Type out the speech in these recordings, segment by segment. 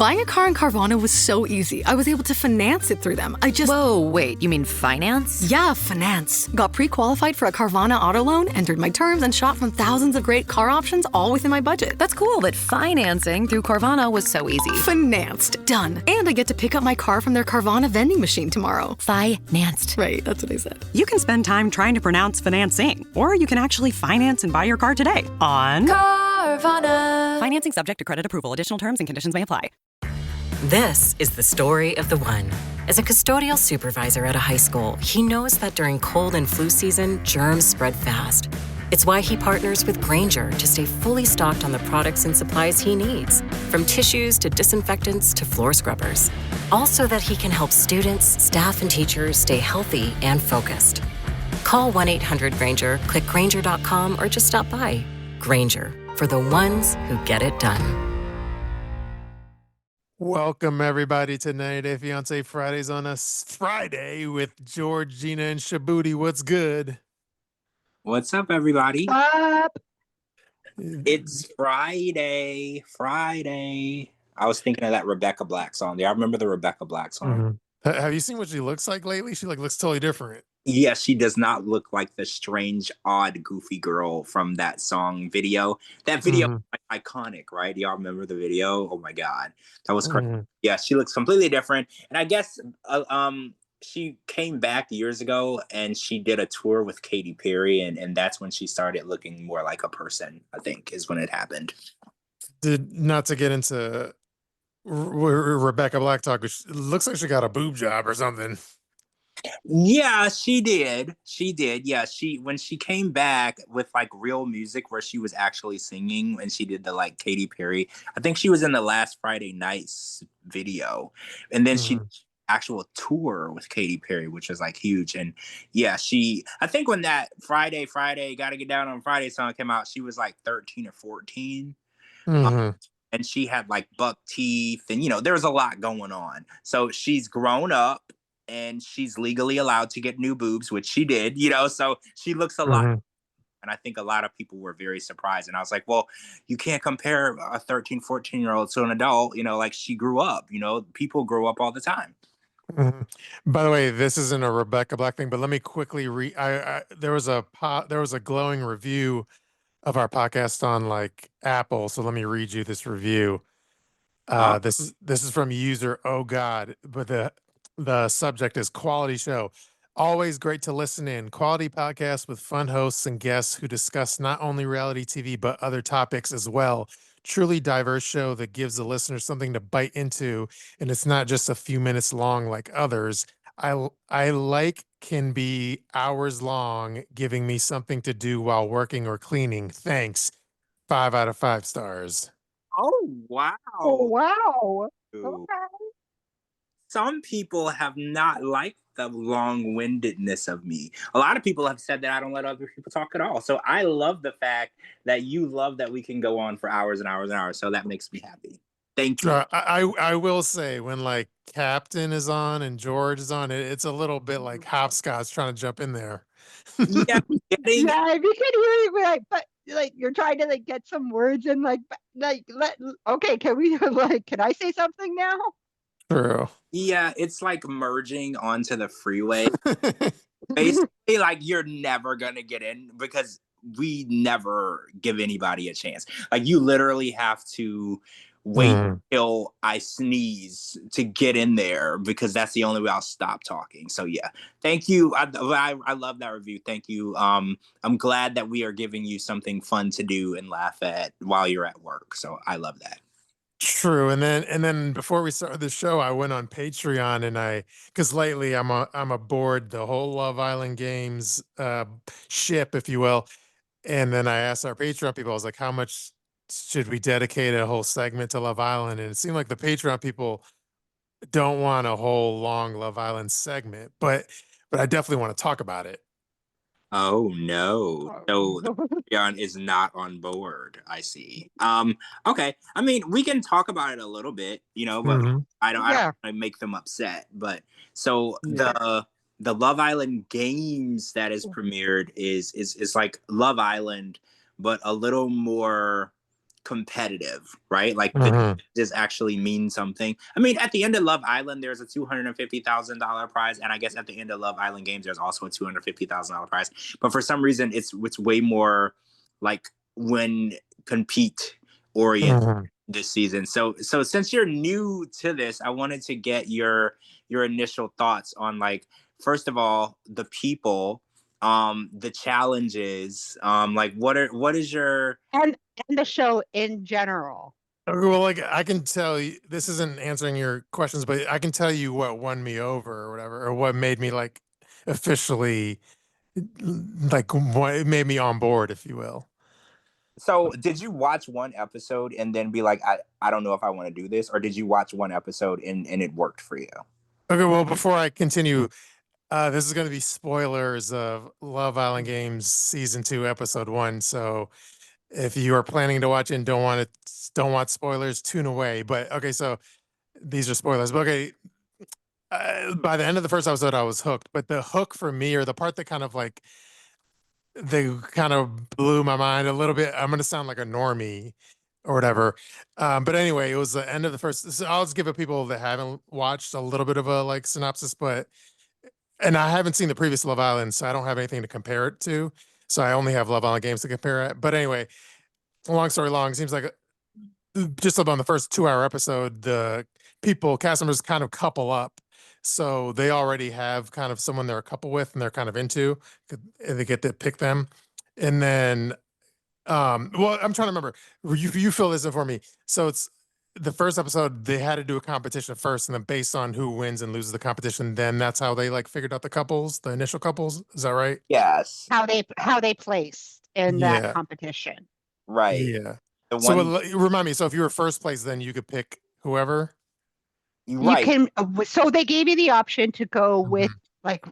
Buying a car in Carvana was so easy. I was able to finance it through them. Whoa, wait, you mean finance? Yeah, finance. Got pre-qualified for a Carvana auto loan, entered my terms, and shot from thousands of great car options all within my budget. That's cool, but financing through Carvana was so easy. Financed. Done. And I get to pick up my car from their Carvana vending machine tomorrow. Financed. Right, that's what I said. You can spend time trying to pronounce financing, or you can actually finance and buy your car today on Carvana. Financing subject to credit approval. Additional terms and conditions may apply. This is the story of the one. As a custodial supervisor at a high school, he knows that during cold and flu season, germs spread fast. It's why he partners with Grainger to stay fully stocked on the products and supplies he needs, from tissues to disinfectants to floor scrubbers. All so that he can help students, staff, and teachers stay healthy and focused. Call 1-800-GRAINGER, click Grainger.com, or just stop by. Grainger, for the ones who get it done. Welcome, everybody, to 90 Day Fiancé Fridays on a Friday with George, Gina, and Shabooty. What's good? What's up, everybody? Up. It's Friday. I was thinking of that Rebecca Black song. Do y'all remember the Rebecca Black song? Mm-hmm. Have you seen what she looks like lately? She looks totally different. Yeah, she does not look like the strange, odd, goofy girl from that song video. That video was iconic, right? Y'all remember the video? Oh my God. That was crazy. Yeah, she looks completely different. And I guess she came back years ago and she did a tour with Katy Perry, and that's when she started looking more like a person, I think, is when it happened. Not to get into Rebecca Black talk, it looks like she got a boob job or something. Yeah, she did. Yeah, when she came back with like real music where she was actually singing and she did the like Katy Perry. I think she was in the Last Friday Nights video. And then she actual tour with Katy Perry, which was like huge. And yeah, I think when that Friday, Gotta Get Down on Friday song came out, she was like 13 or 14. And she had like buck teeth and, there was a lot going on. So she's grown up and she's legally allowed to get new boobs, which she did, so she looks a lot. And I think a lot of people were very surprised. And I was like, well, you can't compare a 13, 14-year-old to an adult, like she grew up, people grow up all the time. By the way, this isn't a Rebecca Black thing, but let me quickly there was a glowing review of our podcast on like Apple. So let me read you this review. This is from user Oh God, but the subject is quality show. Always great to listen in. Quality podcast with fun hosts and guests who discuss not only reality TV, but other topics as well. Truly diverse show that gives the listener something to bite into. And it's not just a few minutes long like others. I like can be hours long, giving me something to do while working or cleaning. Thanks. 5 out of 5 stars. Oh, wow. Oh, wow. Okay. Some people have not liked the long-windedness of me. A lot of people have said that I don't let other people talk at all. So I love the fact that you love that we can go on for hours and hours and hours. So that makes me happy. Thank you. I will say when like Captain is on and George is on, it's a little bit like hopscotch trying to jump in there. Yeah, you can hear you but like you're trying to like get some words and okay, can I say something now? True. Yeah, it's like merging onto the freeway. Basically, like you're never gonna get in because we never give anybody a chance. Like you literally have to wait till I sneeze to get in there because that's the only way I'll stop talking. So yeah, thank you. I love that review. Thank you. I'm glad that we are giving you something fun to do and laugh at while you're at work. So I love that. True. And then before we started the show, I went on Patreon and because lately I'm aboard the whole Love Island Games ship, if you will. And then I asked our Patreon people, I was like, how much should we dedicate a whole segment to Love Island? And it seemed like the Patreon people don't want a whole long Love Island segment, but I definitely want to talk about it. Oh no. So Patreon is not on board. I see. Okay. I mean, we can talk about it a little bit, but I don't want to make them upset. But so the Love Island Games that is premiered is like Love Island, but a little more competitive, right? Like Mhm. this actually means something. I mean, at the end of Love Island, there's a $250,000 prize, and I guess at the end of Love Island Games, there's also a $250,000 prize. But for some reason, it's way more like when compete oriented Mhm. this season. So since you're new to this, I wanted to get your initial thoughts on, like, first of all, the people, the challenges, like what is your And the show in general. Okay, well, like I can tell you, this isn't answering your questions, but I can tell you what won me over or whatever, or what made me like officially like what made me on board, if you will. So did you watch one episode and then be like, I don't know if I want to do this, or did you watch one episode and it worked for you? Okay, well, before I continue, this is going to be spoilers of Love Island Games season 2, episode 1. So if you are planning to watch it and don't want spoilers, tune away. But okay, so these are spoilers. But okay, by the end of the first episode, I was hooked. But the hook for me, or the part that kind of like they kind of blew my mind a little bit. I'm going to sound like a normie or whatever. But anyway, it was the end of the first. So I'll just give it people that haven't watched a little bit of a like synopsis, and I haven't seen the previous Love Island, so I don't have anything to compare it to. So I only have Love Island Games to compare it. But anyway, long story long, it seems like just on the first 2-hour episode, the cast members kind of couple up. So they already have kind of someone they're a couple with and they're kind of into. They get to pick them. And then, well, I'm trying to remember. You fill this in for me. So it's the first episode, they had to do a competition first, and then based on who wins and loses the competition, then that's how they like figured out the couples, the initial couples. Is that right? Yes. How they placed in that Yeah. competition. Right. Yeah. The So one remind me. So if you were first place, then you could pick whoever. You right. can, so they gave you the option to go with Mhm. like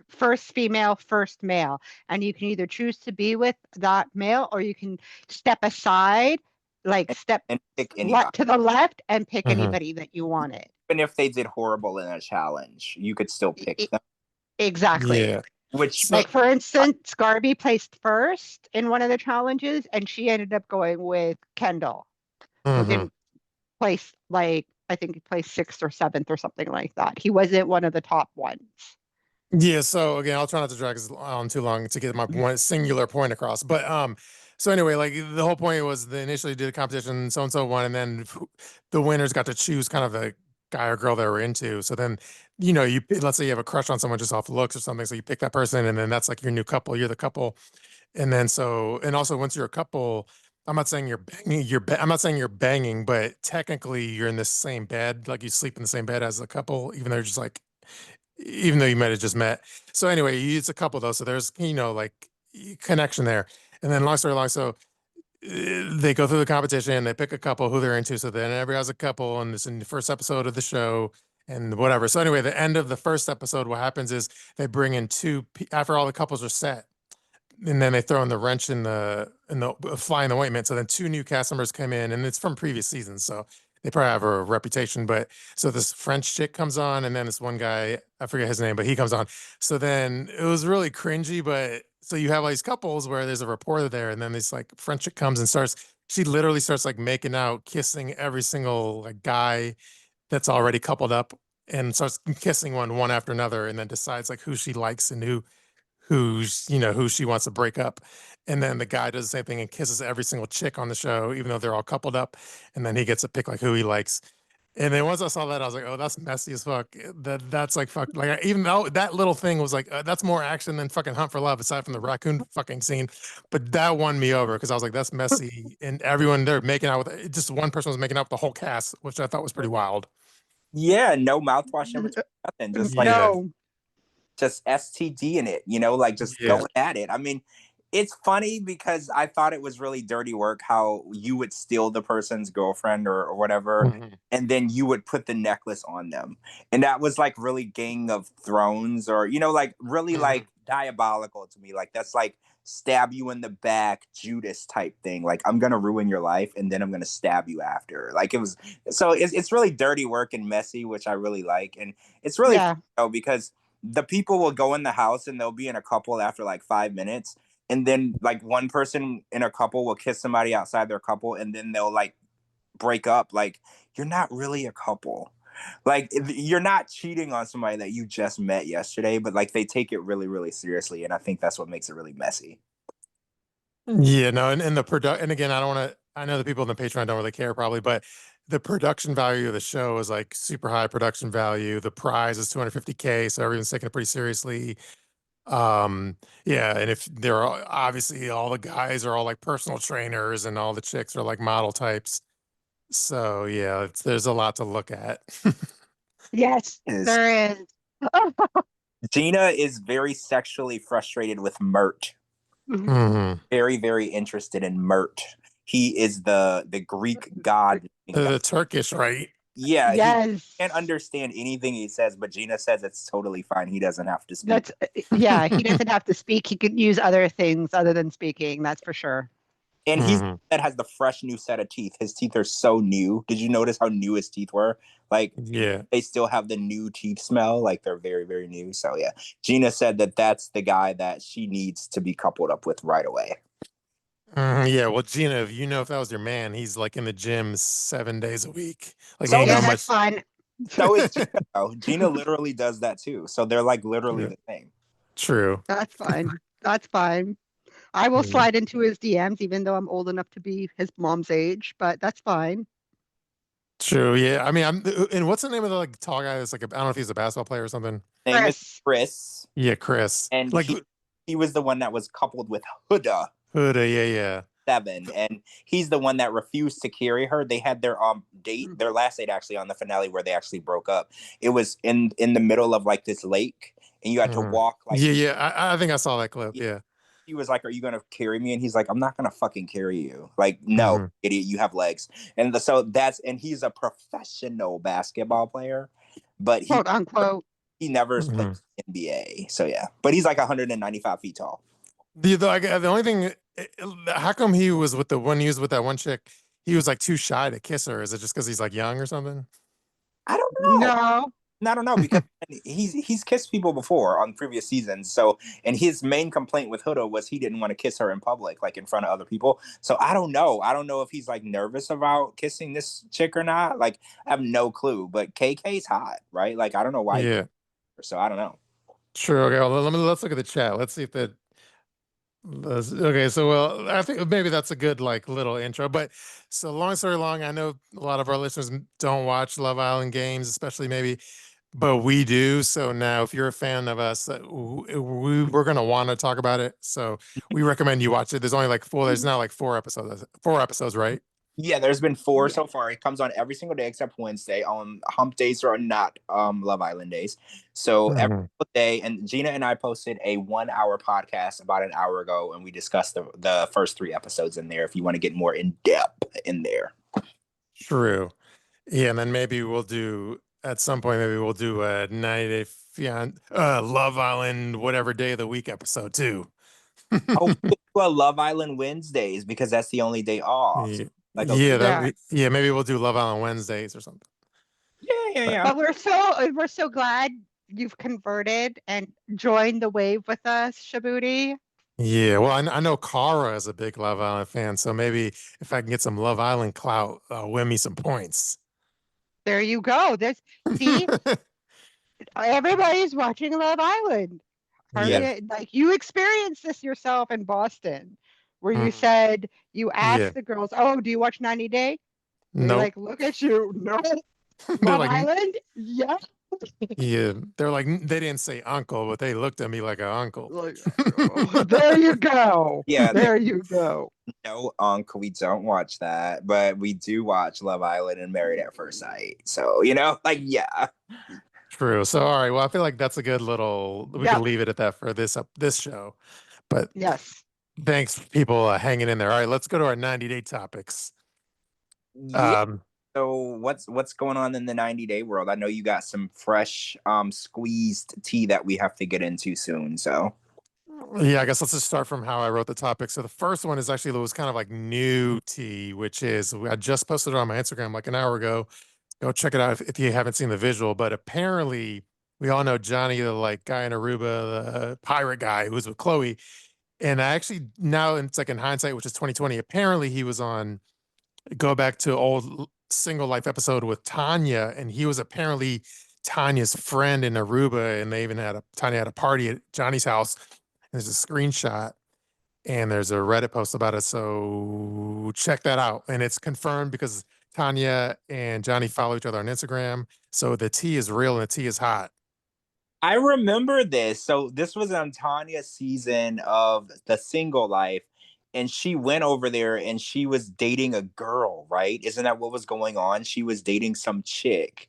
first female, first male, and you can either choose to be with that male, or you can step aside, like step and pick anybody. to the left and pick Mhm. anybody that you wanted. Even if they did horrible in a challenge, you could still pick them. Exactly. Yeah. Which Like, for instance, Garby placed first in one of the challenges, and she ended up going with Kendall, who Mhm. didn't place, like, I think he placed 6th or 7th or something like that. He wasn't one of the top ones. Yeah, so again, I'll try not to drag this on too long to get my one singular point across. But so anyway, like the whole point was they initially did a competition, so and so won, and then the winners got to choose kind of the guy or girl they were into. So then, let's say you have a crush on someone just off looks or something, so you pick that person, and then that's like your new couple. You're the couple, and then and also once you're a couple, I'm not saying you're banging, I'm not saying you're banging, but technically you're in the same bed, like you sleep in the same bed as a couple, even though you're just like. Even though you might have just met. So anyway, it's a couple though. So there's, like connection there. And then long story long, so they go through the competition, they pick a couple who they're into. So then everybody has a couple, and it's in the first episode of the show and whatever. So anyway, the end of the first episode, what happens is they bring in after all the couples are set, and then they throw in the wrench in the fly in the ointment. So then 2 new cast members come in, and it's from previous seasons. So they probably have a reputation. But so this French chick comes on, and then this one guy, I forget his name, but he comes on. So then it was really cringy. But so you have all these couples where there's a reporter there, and then this like French chick comes and she literally starts like making out, kissing every single like guy that's already coupled up, and starts kissing one after another, and then decides like who she likes and who she wants to break up. And then the guy does the same thing and kisses every single chick on the show, even though they're all coupled up. And then he gets to pick like who he likes. And then once I saw that, I was like, oh, that's messy as fuck. That's like fuck. Like even though that little thing was like, that's more action than fucking Hunt for Love, aside from the raccoon fucking scene. But that won me over because I was like, that's messy. And everyone they're making out with just one person was making out with the whole cast, which I thought was pretty wild. Yeah, no mouthwash in between, nothing. Just like just STD in it, like just going at it. I mean, it's funny because I thought it was really dirty work how you would steal the person's girlfriend or whatever, and then you would put the necklace on them. And that was like really Game of Thrones or, like really like diabolical to me. Like that's like stab you in the back, Judas type thing. Like I'm going to ruin your life and then I'm going to stab you after. Like it's really dirty work and messy, which I really like. And it's really fun, because the people will go in the house and they'll be in a couple after like 5 minutes. and then like one person in a couple will kiss somebody outside their couple, and then they'll like break up. Like, you're not really a couple. Like, you're not cheating on somebody that you just met yesterday, but like they take it really, really seriously, and I think that's what makes it really messy. Yeah, no, and the product, and again, I don't want to. I know the people in the Patreon don't really care probably, but the production value of the show is like super high production value. The prize is 250K, so everyone's taking it pretty seriously. Yeah, and if they're obviously all the guys are all like personal trainers, and all the chicks are like model types. So yeah, there's a lot to look at. Yes, there is. Gina is very sexually frustrated with Mert. Mhm. Very, very interested in Mert. He is the Greek god. The Turkish, right? Yeah, Yes. he can't understand anything he says, but Gina says it's totally fine. He doesn't have to speak. That's yeah, he doesn't have to speak. He could use other things other than speaking, that's for sure. And he's that has the fresh new set of teeth. His teeth are so new. Did you notice how new his teeth were? Like, yeah, they still have the new teeth smell. Like, they're very, very new. So yeah, Gina said that that's the guy that she needs to be coupled up with right away. Yeah, well, Gina, if you know if that was your man, he's like in the gym 7 days a week. Like, So ain't Yeah, no that's much. fine. So is Gina, though. Gina literally does that too. So they're like literally Yeah. the same. True. That's fine. That's fine. I will Mhm. slide into his DMs, even though I'm old enough to be his mom's age, but that's fine. True. Yeah. I mean, and what's the name of the like tall guy that's like, I don't know if he's a basketball player or something. Name is Chris. Yeah, Chris. And Like, he was the one that was coupled with Huda. Huda, yeah. 7, and he's the one that refused to carry her. They had their date, their last date actually, on the finale where they actually broke up. It was in the middle of like this lake, and you had to walk like Yeah. I think I saw that clip. Yeah. He was like, "Are you gonna carry me?" And he's like, "I'm not gonna fucking carry you. Like, no, idiot, you have legs." And and he's a professional basketball player, but quote unquote. He never played NBA. So yeah, but he's like 195 feet tall. The only thing, how come he was with the one he was with that one chick? He was like too shy to kiss her. Is it just because he's like young or something? I don't know. No. I don't know, because he's kissed people before on previous seasons. So, and his main complaint with Huda was he didn't want to kiss her in public, like in front of other people. So I don't know. I don't know if he's like nervous about kissing this chick or not. Like, I have no clue. But KK's hot, right? Like, I don't know why. Yeah. So I don't know. True. Okay. Well, let's look at the chat. Let's see if that. Okay, so well, I think maybe that's a good like little intro. But so long story long, I know a lot of our listeners don't watch Love Island games, especially maybe, but we do. So now, if you're a fan of us, we're gonna want to talk about it. So we recommend you watch it. There's only like four. There's now like 4 episodes, right? Yeah, there's been 4 so far. It comes on every single day except Wednesday. On hump days are not Love Island days. So every single day, and Gina and I posted a 1-hour podcast about an hour ago, and we discussed the first 3 episodes in there if you want to get more in depth in there. True. Yeah, and then maybe we'll do at some point, maybe we'll do a 90 Day Love Island, whatever day of the week episode too. Well, Love Island Wednesdays, because that's the only day off. Yeah. Like, Maybe we'll do Love Island Wednesdays or something. Yeah. But we're so glad you've converted and joined the wave with us, Shabooty. Yeah, well, I know Cara is a big Love Island fan, so maybe if I can get some Love Island clout, win me some points. There you go. See, everybody's watching Love Island. Like, you experienced this yourself in Boston, where you said you asked the girls, "Oh, do you watch 90 Day?" No. Like, look at you. No. Love Island? Yeah. Yeah, they're like, they didn't say uncle, but they looked at me like an uncle. Like, there you go. Yeah, there you go. No, uncle, we don't watch that, but we do watch Love Island and Married at First Sight. So, like, yeah. True. So, all right. Well, I feel like that's a good little. We can leave it at that for this show. But yes, thanks, people, hanging in there. All right, let's go to our 90-day topics. So what's going on in the 90-day world? I know you got some fresh squeezed tea that we have to get into soon. So yeah, I guess let's just start from how I wrote the topic. So the first one is actually, it was kind of like new tea, which is, I just posted it on my Instagram like an hour ago. Go check it out if you haven't seen the visual. But apparently, we all know Johnny, the like guy in Aruba, the pirate guy who was with Chloe. And I actually, now it's like in hindsight, which is 2020, apparently he was on, go back to old Single Life episode with Tania, and he was apparently Tanya's friend in Aruba, and they even Tania had a party at Johnny's house. And there's a screenshot, and there's a Reddit post about it. So check that out. And it's confirmed because Tania and Johnny follow each other on Instagram. So the tea is real and the tea is hot. I remember this. So this was on Tania's season of The Single Life, and she went over there and she was dating a girl, right? Isn't that what was going on? She was dating some chick.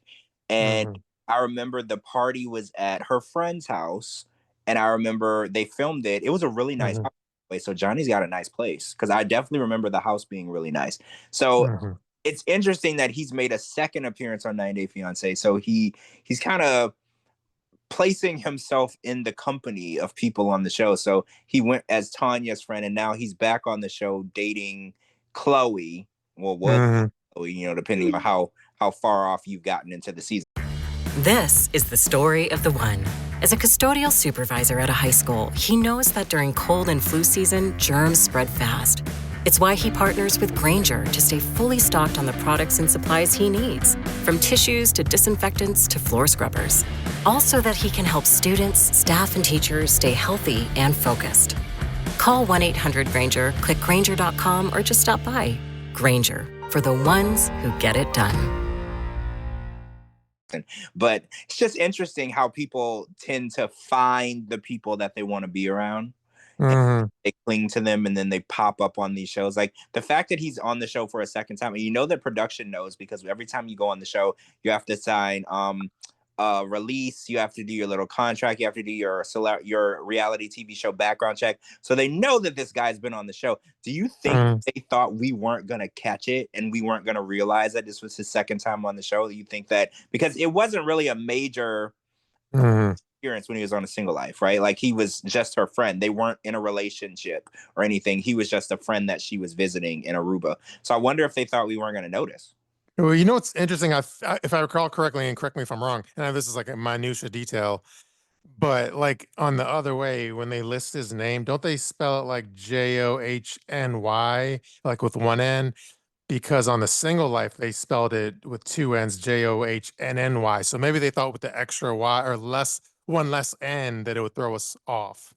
And I remember the party was at her friend's house, and I remember they filmed it. It was a really nice house. So Johnny's got a nice place, because I definitely remember the house being really nice. So it's interesting that he's made a second appearance on 90 Day Fiancé. So he's kind of placing himself in the company of people on the show. So he went as Tanya's friend, and now he's back on the show dating Chloe. Well, Chloe, you know, depending on how far off you've gotten into the season. This is the story of the one. As a custodial supervisor at a high school, he knows that during cold and flu season, germs spread fast. It's why he partners with Grainger to stay fully stocked on the products and supplies he needs, from tissues to disinfectants to floor scrubbers. All so that he can help students, staff, and teachers stay healthy and focused. Call 1-800-GRAINGER, click Grainger.com, or just stop by. Grainger, for the ones who get it done. But it's just interesting how people tend to find the people that they want to be around. They cling to them, and then they pop up on these shows. Like the fact that he's on the show for a second time, and you know that production knows, because every time you go on the show, you have to sign release, you have to do your little contract, you have to do your reality TV show background check. So they know that this guy's been on the show. Do you think they thought we weren't gonna catch it and we weren't gonna realize that this was his second time on the show? You think that because it wasn't really a major experience when he was on A Single Life, right? Like he was just her friend. They weren't in a relationship or anything. He was just a friend that she was visiting in Aruba. So I wonder if they thought we weren't going to notice. Well, you know what's interesting? If I recall correctly, and correct me if I'm wrong, and this is like a minutia detail, but like on the other way, when they list his name, don't they spell it like Johny, like with one N? Because on The Single Life, they spelled it with two N's, Johny. So maybe they thought with the extra Y or one less N that it would throw us off.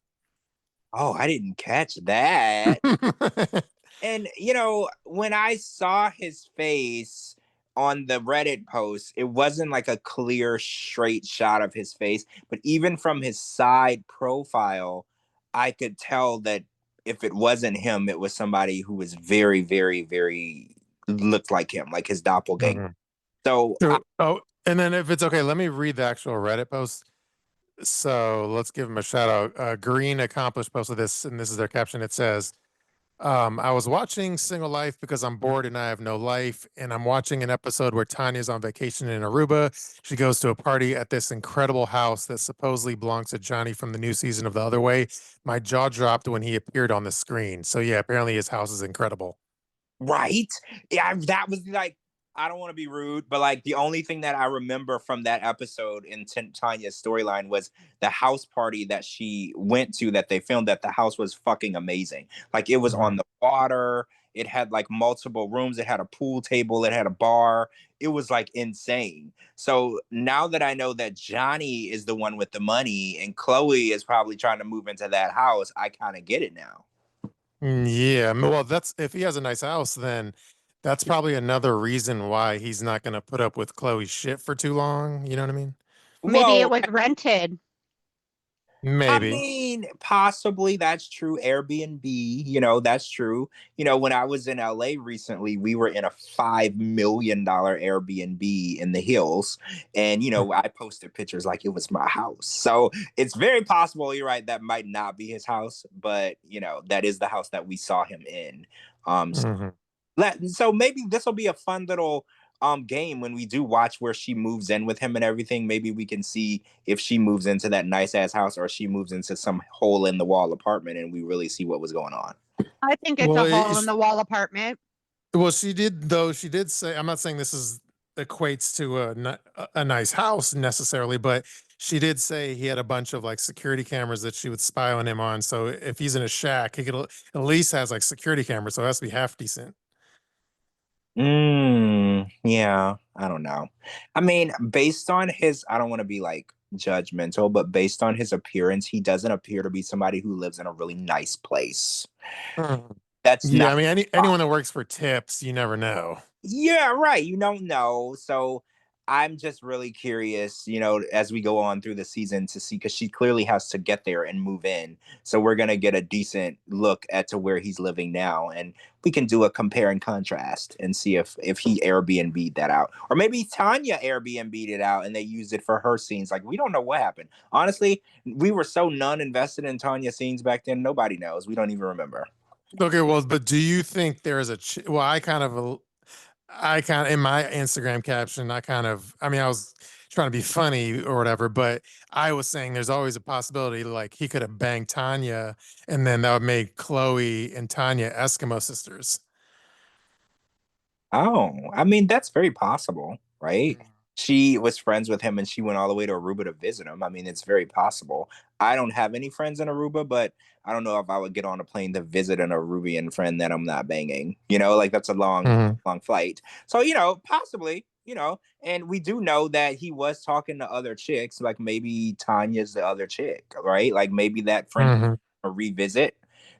Oh, I didn't catch that. And, you know, when I saw his face on the Reddit post, it wasn't like a clear, straight shot of his face. But even from his side profile, I could tell that if it wasn't him, it was somebody who was very, very, very looked like him, like his doppelganger. So, and then if it's okay, let me read the actual Reddit post. So let's give him a shout out. Green Accomplished posted this, and this is their caption. It says, I was watching Single Life because I'm bored and I have no life. And I'm watching an episode where Tanya's on vacation in Aruba. She goes to a party at this incredible house that supposedly belongs to Johnny from the new season of The Other Way. My jaw dropped when he appeared on the screen. So yeah, apparently his house is incredible. Right? Yeah, that was like, I don't want to be rude, but like the only thing that I remember from that episode in Tanya's storyline was the house party that she went to, that they filmed, that the house was fucking amazing. Like it was on the water. It had like multiple rooms. It had a pool table. It had a bar. It was like insane. So now that I know that Johnny is the one with the money and Chloe is probably trying to move into that house, I kind of get it now. Yeah. Well, that's, if he has a nice house, then that's probably another reason why he's not going to put up with Chloe's shit for too long. You know what I mean? Maybe it was rented. Maybe. I mean, possibly that's true. Airbnb, you know, that's true. You know, when I was in LA recently, we were in a $5 million Airbnb in the hills. And, you know, I posted pictures like it was my house. So it's very possible, you're right, that might not be his house. But, you know, that is the house that we saw him in. So maybe this will be a fun little game when we do watch where she moves in with him and everything. Maybe we can see if she moves into that nice ass house or she moves into some hole in the wall apartment, and we really see what was going on. I think it's a hole in the wall apartment. Well, she did say, I'm not saying this is equates to a nice house necessarily, but she did say he had a bunch of like security cameras that she would spy on him on. So if he's in a shack, he could at least has like security cameras. So it has to be half decent. Yeah, I don't know. I mean, based on his, I don't want to be like judgmental, but based on his appearance, he doesn't appear to be somebody who lives in a really nice place. Mhm. That's Yeah, not. I mean, anyone that works for tips, you never know. Yeah, right. You don't know. So I'm just really curious, as we go on through the season to see, because she clearly has to get there and move in. So we're gonna get a decent look at to where he's living now, and we can do a compare and contrast and see if he Airbnb'd that out, or maybe Tania Airbnb'd it out and they used it for her scenes. Like we don't know what happened. Honestly, we were so non-invested in Tanya scenes back then. Nobody knows. We don't even remember. Okay, well, but do you think there is well, I kind of in my Instagram caption, I mean, I was trying to be funny or whatever, but I was saying there's always a possibility like he could have banged Tanya and then that would make Chloe and Tanya Eskimo sisters. Oh, I mean, that's very possible, right? Mhm. She was friends with him and she went all the way to Aruba to visit him. I mean, it's very possible. I don't have any friends in Aruba, but I don't know if I would get on a plane to visit an Arubian friend that I'm not banging. Like that's a long, Mhm. long flight. So, possibly, and we do know that he was talking to other chicks, like maybe Tanya's the other chick, right? Like maybe that friend Mhm. a revisit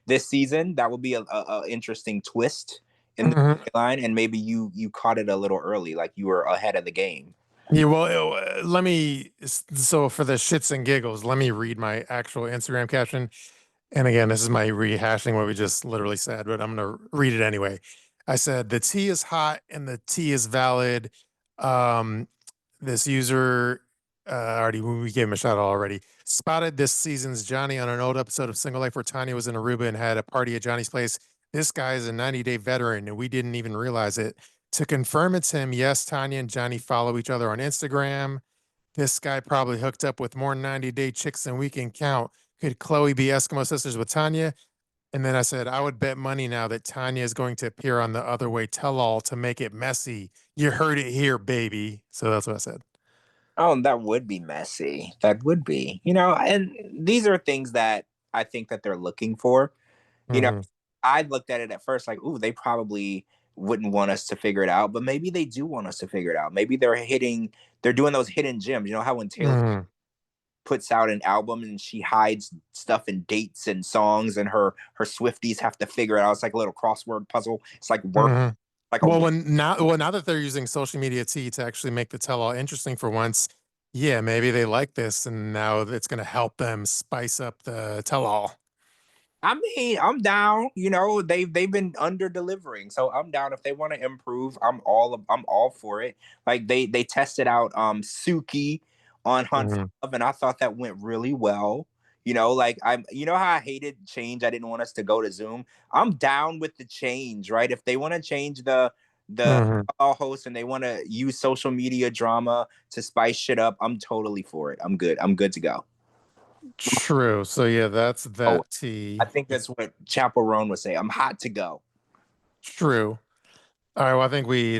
this season. That would be a interesting twist in the Mhm. line, and maybe you caught it a little early, like you were ahead of the game. Yeah, well, so for the shits and giggles, let me read my actual Instagram caption. And again, this is my rehashing what we just literally said, but I'm going to read it anyway. I said, the tea is hot and the tea is valid. Um, this user, we gave him a shout out already, spotted this season's Johnny on an old episode of Single Life where Tanya was in Aruba and had a party at Johnny's place. This guy is a 90-day veteran and we didn't even realize it. To confirm it's him, yes, Tanya and Johnny follow each other on Instagram. This guy probably hooked up with more 90-day chicks than we can count. Could Chloe be Eskimo sisters with Tanya? And then I said, I would bet money now that Tanya is going to appear on the Other Way Tell All to make it messy. You heard it here, baby. So that's what I said. Oh, that would be messy. That would be, and these are things that I think that they're looking for. You know, Hmm. I looked at it at first like, ooh, they probably wouldn't want us to figure it out, but maybe they do want us to figure it out. Maybe they're doing those hidden gems. You know how when Taylor Hmm. puts out an album and she hides stuff and dates and songs, and her Swifties have to figure it out. It's like a little crossword puzzle. It's like work, Hmm. like a Well, now that they're using social media tea to actually make the tell all interesting for once, yeah, maybe they like this and now it's going to help them spice up the tell all. I mean, I'm down. They've been under delivering, so I'm down. If they want to improve, I'm all for it. Like they tested out Suki on Hunt for Hmm. Love, and I thought that went really well. Like how I hated change. I didn't want us to go to Zoom. I'm down with the change, right? If they want to change the Hmm. host and they want to use social media drama to spice shit up, I'm totally for it. I'm good. I'm good to go. True. So yeah, that's Oh, that I tea. think that's what Chaperone would say. I'm hot to go. True. All right. Well, I think we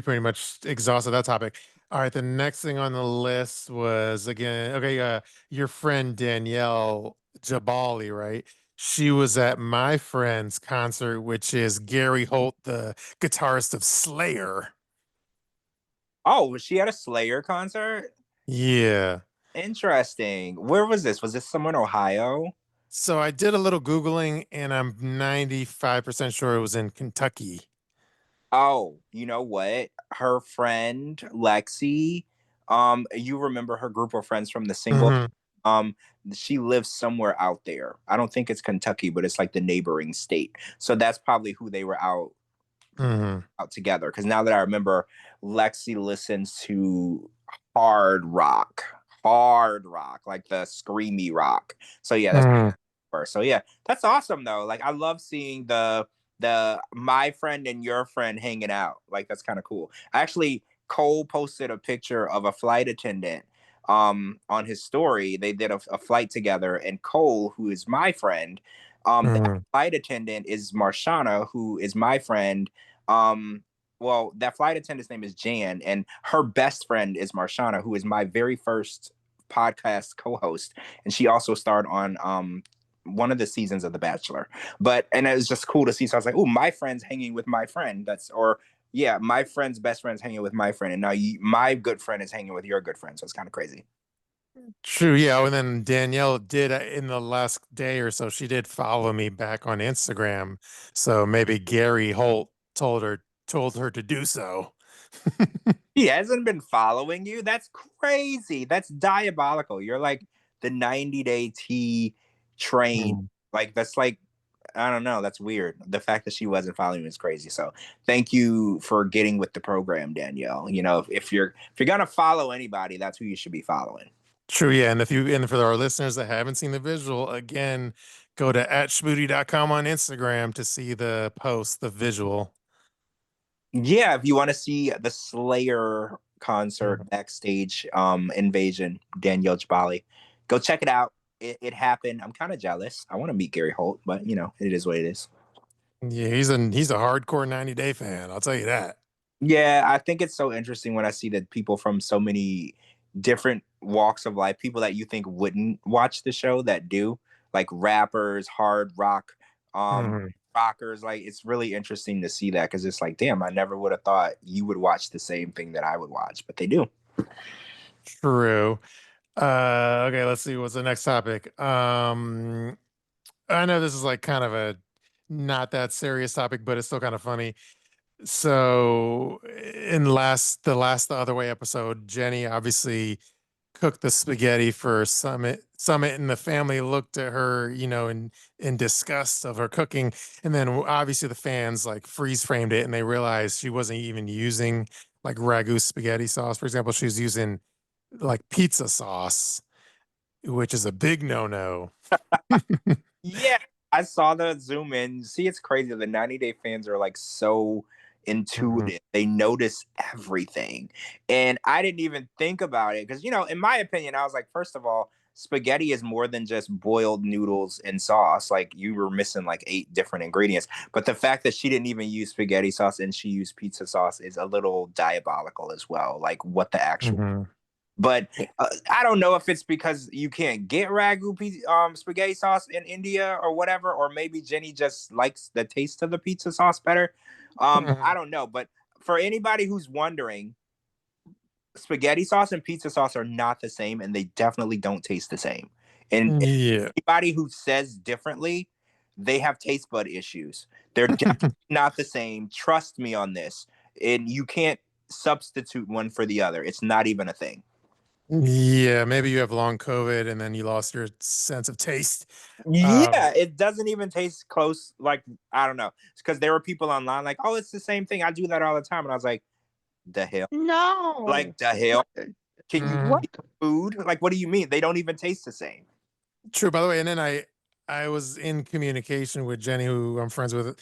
pretty much exhausted that topic. All right. The next thing on the list was again, okay, your friend Danielle Jabali, right? She was at my friend's concert, which is Gary Holt, the guitarist of Slayer. Oh, was she at a Slayer concert? Yeah. Interesting. Where was this? Was this somewhere in Ohio? So I did a little Googling and I'm 95% sure it was in Kentucky. Oh, you know what? Her friend Lexi, you remember her group of friends from the single? Hmm. Um, she lives somewhere out there. I don't think it's Kentucky, but it's like the neighboring state. So that's probably who they were Hmm. out together. Because now that I remember, Lexi listens to hard rock, like the screamy rock. So yeah, that's Hmm. first. So yeah, that's awesome though. Like I love seeing the my friend and your friend hanging out. Like that's kind of cool. Actually, Cole posted a picture of a flight attendant on his story. They did a flight together, and Cole, who is my friend, the Hmm. flight attendant is Marshana, who is my friend. Um well, that flight attendant's name is Jan, and her best friend is Marshana, who is my very first podcast co-host, and she also starred on one of the seasons of The Bachelor. And it was just cool to see. So I was like, oh, my friend's hanging with my friend. My friend's best friend's hanging with my friend, and now my good friend is hanging with your good friend. So it's kind of crazy. True, yeah. And then Danielle did in the last day or so, she did follow me back on Instagram. So maybe Gary Holt told her to do so. He hasn't been following you. That's crazy. That's diabolical. You're like the 90-day tea train. Like that's like, I don't know. That's weird. The fact that she wasn't following you is crazy. So thank you for getting with the program, Danielle. You know, if you're gonna follow anybody, that's who you should be following. True, yeah. And for our listeners that haven't seen the visual, again, go to @shbooty.com on Instagram to see the post, the visual. Yeah, if you want to see the Slayer concert backstage invasion, Danielle Jabali, go check it out. It happened. I'm kind of jealous. I want to meet Gary Holt, but you know, it is what it is. Yeah, he's a hardcore 90-day fan. I'll tell you that. Yeah, I think it's so interesting when I see that people from so many different walks of life, people that you think wouldn't watch the show that do, like rappers, hard rock, rockers. Like it's really interesting to see that because it's like, damn, I never would have thought you would watch the same thing that I would watch, but they do. True. Okay, let's see what's the next topic. I know this is like kind of a not that serious topic, but it's still kind of funny. So in the other way episode, Jenny obviously cooked the spaghetti for Summit, and the family looked at her, you know, in disgust of her cooking. And then obviously the fans like freeze framed it and they realized she wasn't even using like ragu spaghetti sauce. For example, she was using like pizza sauce, which is a big no-no. Yeah, I saw the zoom in. See, it's crazy. The 90-day fans are like so intuitive. They notice everything. And I didn't even think about it because, you know, in my opinion, I was like, first of all, spaghetti is more than just boiled noodles and sauce. Like you were missing like 8 different ingredients. But the fact that she didn't even use spaghetti sauce and she used pizza sauce is a little diabolical as well. Like what the actual... But I don't know if it's because you can't get ragu spaghetti sauce in India or whatever, or maybe Jenny just likes the taste of the pizza sauce better. I don't know. But for anybody who's wondering, spaghetti sauce and pizza sauce are not the same, and they definitely don't taste the same. And anybody who says differently, they have taste bud issues. They're definitely not the same. Trust me on this. And you can't substitute one for the other. It's not even a thing. Yeah, maybe you have long COVID and then you lost your sense of taste. Yeah, it doesn't even taste close. Like, I don't know. It's because there were people online like, oh, it's the same thing. I do that all the time. And I was like, the hell? No. Like, the hell? Can you eat food? Like, what do you mean? They don't even taste the same. True, by the way. And then I was in communication with Jenny, who I'm friends with.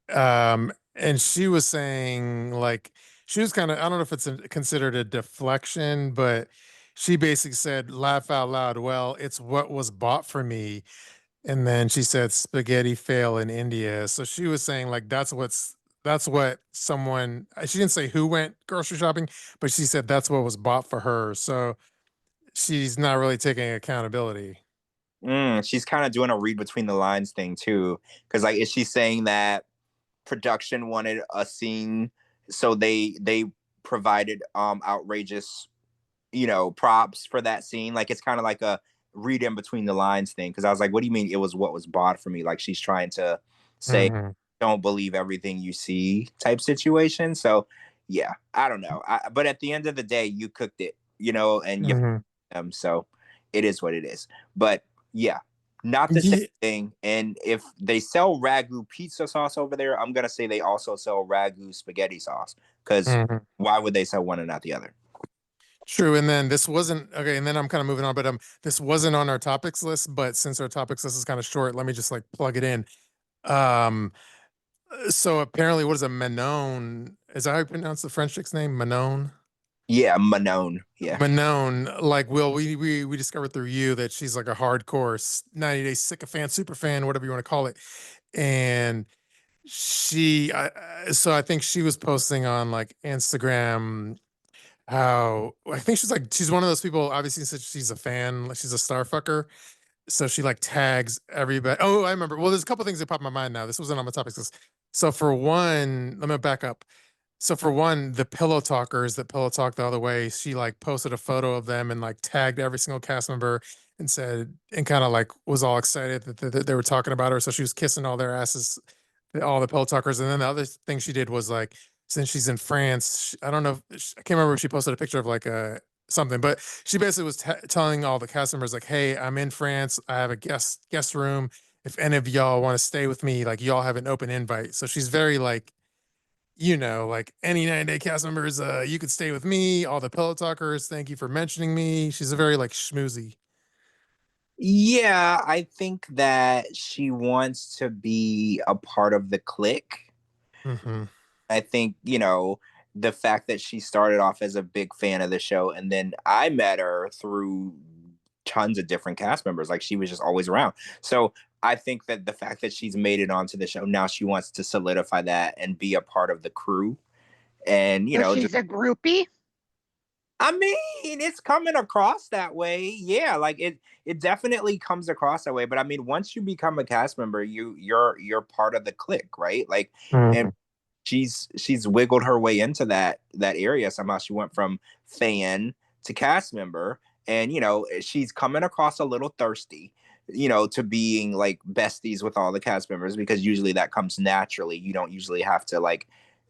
And she was saying, like, she was kind of, I don't know if it's considered a deflection, but she basically said, laugh out loud. Well, it's what was bought for me. And then she said, spaghetti fail in India. So she was saying, like, that's what someone, she didn't say who went grocery shopping, but she said that's what was bought for her. So she's not really taking accountability. She's kind of doing a read between the lines thing too. Cause like, is she saying that production wanted a scene, so they provided outrageous, you know, props for that scene? Like it's kind of like a read in between the lines thing. Cause I was like, what do you mean it was what was bought for me? Like she's trying to say, don't believe everything you see type situation. So yeah, I don't know. But at the end of the day, you cooked it, you know, and you so it is what it is. But yeah, not the same thing. And if they sell ragu pizza sauce over there, I'm gonna say they also sell ragu spaghetti sauce. Because why would they sell one and not the other? True. And then this wasn't okay. And then I'm kind of moving on, but this wasn't on our topics list. But since our topics list is kind of short, let me just like plug it in. So apparently, what is a Manon? Is that how you pronounce the French chick's name? Manon? Yeah, Manon. Yeah. Manon. Like, Will, we discovered through you that she's like a hardcore 90-day sycophant, super fan, whatever you want to call it. And so I think she was posting on like Instagram how I think she's one of those people, obviously, since she's a fan, like she's a star fucker. So she like tags everybody. Oh, I remember. Well, there's a couple things that pop in my mind now. This wasn't on my topics. So for one, let me back up. So for one, the pillow talkers that pillow talk the other way, she like posted a photo of them and like tagged every single cast member and said, and kind of like was all excited that they were talking about her. So she was kissing all their asses, all the pillow talkers. And then the other thing she did was like, since she's in France, I don't know, I can't remember if she posted a picture of like a something, but she basically was telling all the cast members like, "Hey, I'm in France. I have a guest room. If any of y'all want to stay with me, like y'all have an open invite." So she's very like, like any 90-day cast members, you could stay with me. All the pillow talkers, thank you for mentioning me. She's a very like schmoozy. Yeah, I think that she wants to be a part of the clique. Mm-hmm. I think, the fact that she started off as a big fan of the show, and then I met her through tons of different cast members. Like, she was just always around. So I think that the fact that she's made it onto the show, now she wants to solidify that and be a part of the crew. And, So she's a groupie? I mean, it's coming across that way. Yeah, like it definitely comes across that way. But I mean, once you become a cast member, you're part of the clique, right? Like, and she's wiggled her way into that area somehow. She went from fan to cast member, and she's coming across a little thirsty, to being like besties with all the cast members, because usually that comes naturally. You don't usually have to like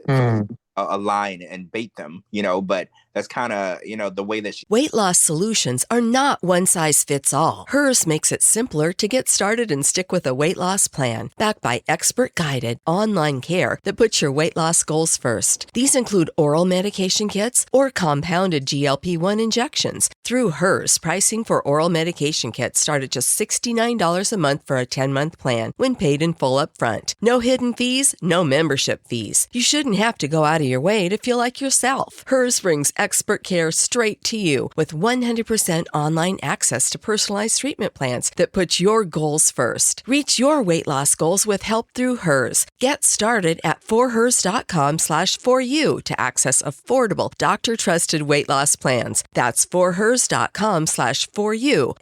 a line and bait them, but that's kind of, the way that she... Weight loss solutions are not one size fits all. Hers makes it simpler to get started and stick with a weight loss plan backed by expert guided online care that puts your weight loss goals first. These include oral medication kits or compounded GLP-1 injections. Through Hers, pricing for oral medication kits start at just $69 a month for a 10-month plan when paid in full upfront. No hidden fees, no membership fees. You shouldn't have to go out of your way to feel like yourself. Hers brings expert care straight to you with 100% online access to personalized treatment plans that put your goals first. Reach your weight loss goals with help through Hers. Get started at forhers.com/4u to access affordable, doctor-trusted weight loss plans. That's forhers.com/4u,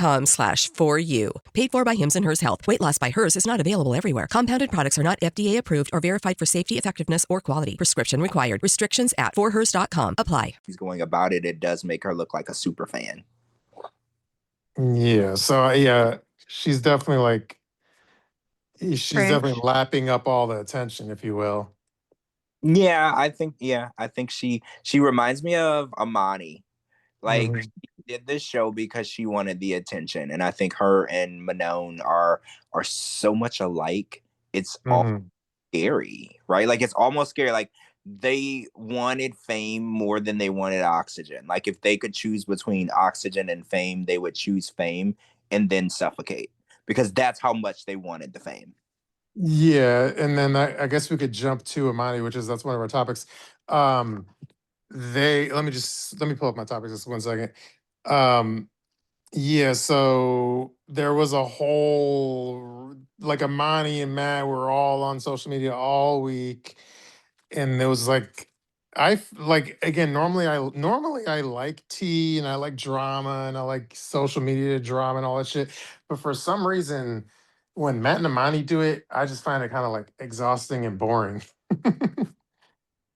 forhers.com/4u. Paid for by Hims and Hers Health. Weight loss by Hers is not available everywhere. Compounded products are not FDA approved or verified for safety, effectiveness, or quality. Prescription required. Restrictions at forhers.com apply. She's going about it. It does make her look like a super fan. Yeah. So yeah, she's definitely like, definitely lapping up all the attention, if you will. Yeah, I think she reminds me of Amani. Like, she did this show because she wanted the attention, and I think her and Manon are so much alike. It's all scary, right? Like, it's almost scary. Like, they wanted fame more than they wanted oxygen. Like, if they could choose between oxygen and fame, they would choose fame and then suffocate, because that's how much they wanted the fame. Yeah, and then I guess we could jump to Amani, that's one of our topics. Let me pull up my topics just 1 second. Yeah, so there was a whole, like, Amani and Matt were all on social media all week, and there was like, again, normally I like tea and I like drama and I like social media drama and all that shit, but for some reason, when Matt and Amani do it, I just find it kind of like exhausting and boring.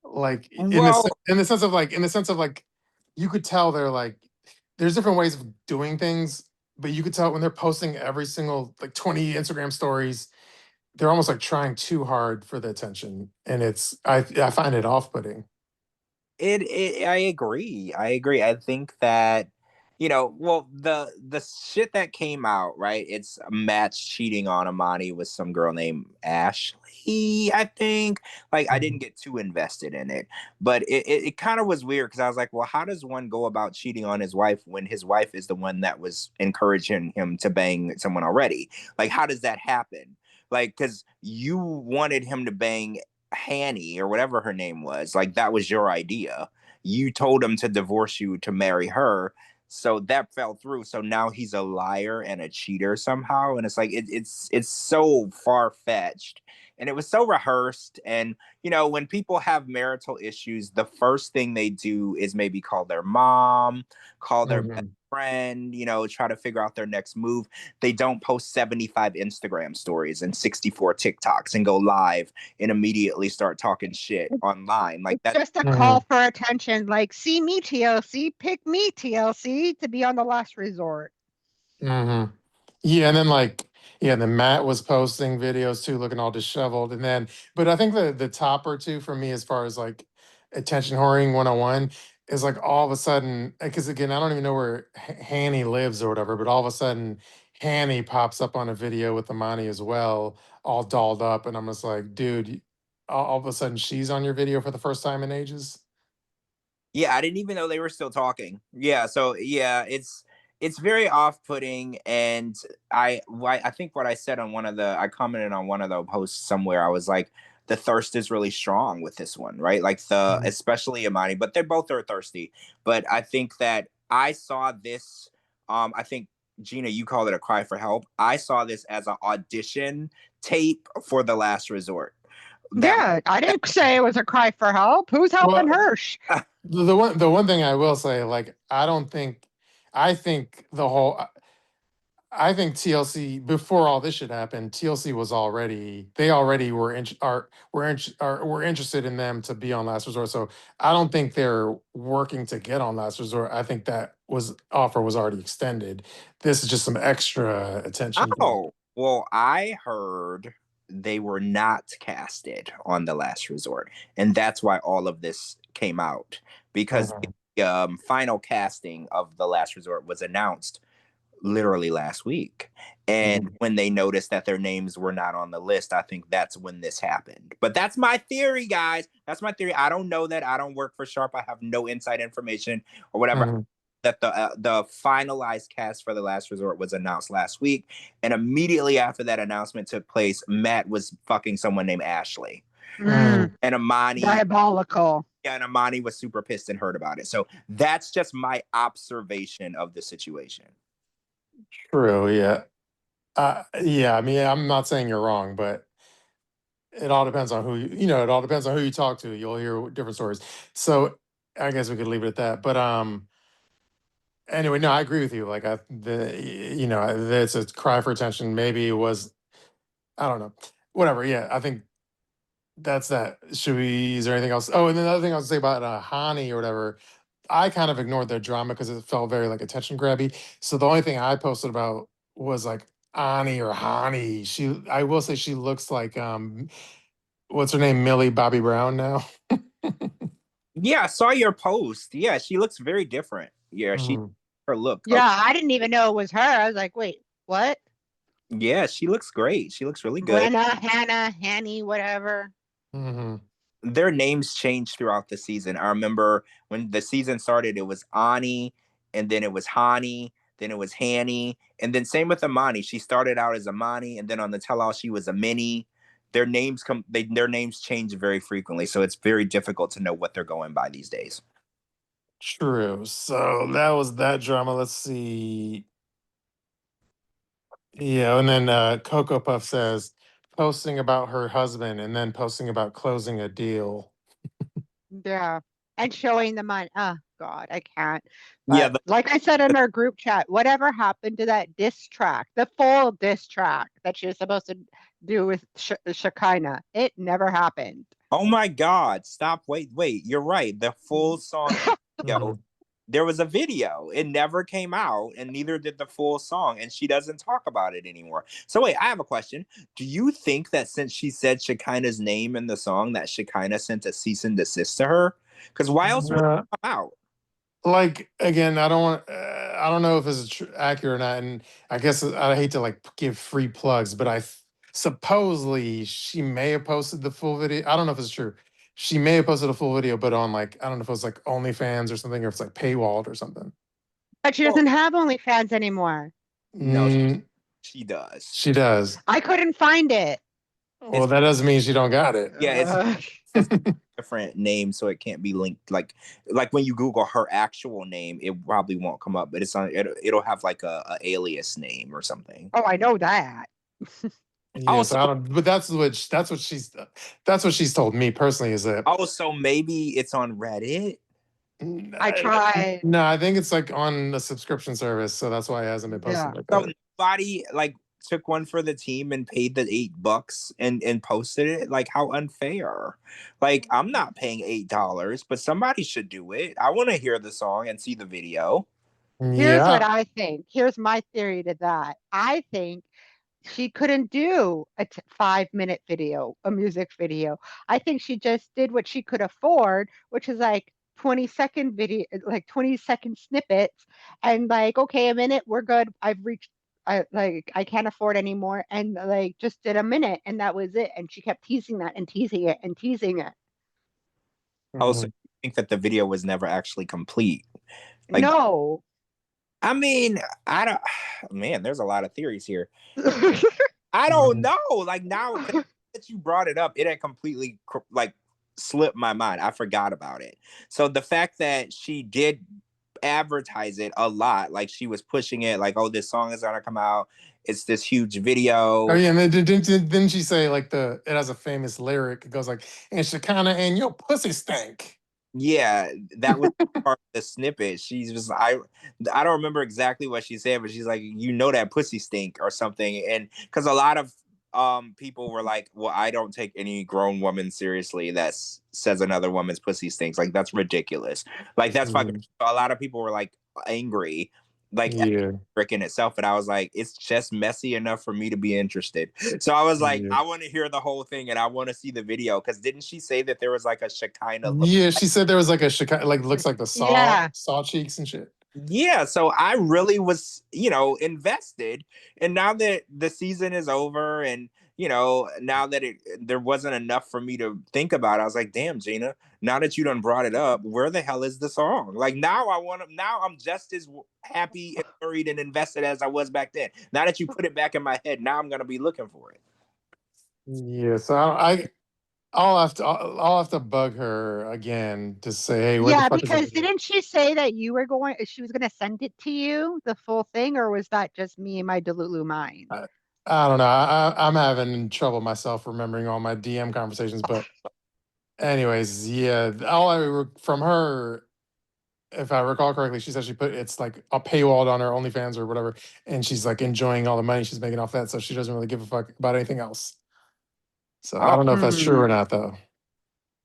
Like, in the sense of like, you could tell they're like, there's different ways of doing things, but you could tell when they're posting every single like 20 Instagram stories, they're almost like trying too hard for the attention, and I find it off-putting. I agree. I think that, the shit that came out, right? It's Matt's cheating on Amani with some girl named Ashley, I think. Like, I didn't get too invested in it, but it kind of was weird, because I was like, well, how does one go about cheating on his wife when his wife is the one that was encouraging him to bang someone already? Like, how does that happen? Like, because you wanted him to bang Hanny or whatever her name was. Like, that was your idea. You told him to divorce you to marry her. So that fell through. So now he's a liar and a cheater somehow. And it's like it's so far-fetched. And it was so rehearsed. And when people have marital issues, the first thing they do is maybe call their mom, call their best friend, try to figure out their next move. They don't post 75 Instagram stories and 64 TikToks and go live and immediately start talking shit online. Like It's that. just a call for attention, like, see me, TLC, pick me, TLC, to be on the last resort. Yeah, and then then Matt was posting videos too, looking all disheveled. And then, but I think the top or two for me, as far as like attention whoring 101, is like all of a sudden, because again, I don't even know where Hanny lives or whatever, but all of a sudden, Hanny pops up on a video with Amani as well, all dolled up, and I'm just like, dude, all of a sudden she's on your video for the first time in ages. Yeah, I didn't even know they were still talking. Yeah, so yeah, it's very off-putting, and I think what I said on I commented on one of the posts somewhere. I was like, the thirst is really strong with this one, right? Like especially Amani, but they both are thirsty. But I think that I saw this. I think Gina, you called it a cry for help. I saw this as an audition tape for The Last Resort. I didn't say it was a cry for help. Who's helping Hirsch? The one thing I will say, like, I think TLC, before all this should happen, TLC was they already were interested in them to be on Last Resort. So I don't think they're working to get on Last Resort. I think that offer was already extended. This is just some extra attention. Oh, well, I heard they were not casted on The Last Resort, and that's why all of this came out, because the final casting of The Last Resort was announced literally last week, and when they noticed that their names were not on the list, I think that's when this happened. But that's my theory, guys. That's my theory. I don't know that. I don't work for Sharp. I have no inside information or whatever. That the finalized cast for The Last Resort was announced last week, and immediately after that announcement took place, Matt was fucking someone named Ashley, and Amani, diabolical. Yeah, and Amani was super pissed and heard about it. So that's just my observation of the situation. True. Yeah. Yeah. I mean, I'm not saying you're wrong, but it all depends on it all depends on who you talk to. You'll hear different stories. So I guess we could leave it at that. But anyway, no, I agree with you. Like, it's a cry for attention. Maybe it was, I don't know, whatever. Yeah, I think that's that. Is there anything else? Oh, and then the other thing I was say about Hani or whatever, I kind of ignored their drama because it felt very like attention grabby. So the only thing I posted about was like Ani or Hani. I will say she looks like what's her name, Millie Bobby Brown now. Yeah, I saw your post. Yeah, she looks very different. Yeah, her look. Yeah, I didn't even know it was her. I was like, wait, what? Yeah, she looks great. She looks really good. Hannah, Hanny, whatever. Their names changed throughout the season. I remember when the season started, it was Ani, and then it was Hani, then it was Hanny, and then same with Amani. She started out as Amani, and then on the tell-all she was Amini. Their names change very frequently, so it's very difficult to know what they're going by these days. True. So that was that drama. Let's see. Yeah, and then Coco Puff says posting about her husband and then posting about closing a deal. Yeah, and showing the money. Oh God, I can't. But yeah, like I said in our group chat, whatever happened to that diss track, the full diss track that she was supposed to do with Shekinah? It never happened. Oh my God! Stop! Wait! You're right. The full song. There was a video. It never came out, and neither did the full song, and she doesn't talk about it anymore. So wait, I have a question. Do you think that since she said Shekinah's name in the song, that Shekinah sent a cease and desist to her? Because why else would it come out? Like, again, I don't know if this is accurate or not, and I guess I hate to like give free plugs, but supposedly she may have posted the full video. I don't know if it's true. She may have posted a full video, but on like, I don't know if it was like OnlyFans or something, or if it's like paywalled or something. But she doesn't have OnlyFans anymore. No, she does. She does. I couldn't find it. Well, that doesn't mean she don't got it. Yeah, it's different name, so it can't be linked. Like when you Google her actual name, it probably won't come up, but it's on. It'll have like a alias name or something. Oh, I know that. Yes, I don't. But that's what she's told me personally. Is that? Oh, so maybe it's on Reddit. I tried. No, I think it's like on a subscription service, so that's why it hasn't been posted like So that. nobody like took one for the team and paid the $8 and posted it. Like, how unfair! Like, I'm not paying $8, but somebody should do it. I want to hear the song and see the video. Here's what I think. Here's my theory to that. I think she couldn't do a 5-minute video, a music video. I think she just did what she could afford, which is like 20-second video, like 20-second snippets, and like, okay, a minute, we're good. I can't afford anymore, and like just did a minute, and that was it. And she kept teasing that and teasing it and teasing it. Oh, so you think that the video was never actually complete? Like, no. I mean, I don't. Man, there's a lot of theories here. I don't know. Like, now that you brought it up, it had completely like slipped my mind. I forgot about it. So the fact that she did advertise it a lot, like she was pushing it, like, oh, this song is gonna come out. It's this huge video. Oh yeah, and then didn't she say like it has a famous lyric? It goes like, "And Shekinah and your pussy stank." Yeah, that was part of the snippet. She's just I don't remember exactly what she said, but she's like, that pussy stink or something. And because a lot of people were like, well, I don't take any grown woman seriously that says another woman's pussy stinks. Like, that's ridiculous. Like, that's fucking. A lot of people were like angry, like, Rick in itself, but I was like, it's just messy enough for me to be interested. So I was like, I want to hear the whole thing and I want to see the video. Because didn't she say that there was like a Shekinah? Yeah, she said there was like a Shekinah, like looks like the saw cheeks and shit. Yeah, so I really was, invested. And now that the season is over, and now that there wasn't enough for me to think about, I was like, damn, Gina, now that you done brought it up, where the hell is the song? Like, now I'm just as happy and worried and invested as I was back then. Now that you put it back in my head, now I'm gonna be looking for it. Yeah, so I'll have to bug her again to say, hey, where the fuck because didn't she say that she was going to send it to you, the full thing, or was that just me and my Delulu mind? I don't know. I'm having trouble myself remembering all my DM conversations, but anyways, yeah, from her, if I recall correctly, she said it's like a paywalled on her OnlyFans or whatever, and she's like enjoying all the money she's making off that, so she doesn't really give a fuck about anything else. So I don't know if that's true or not, though.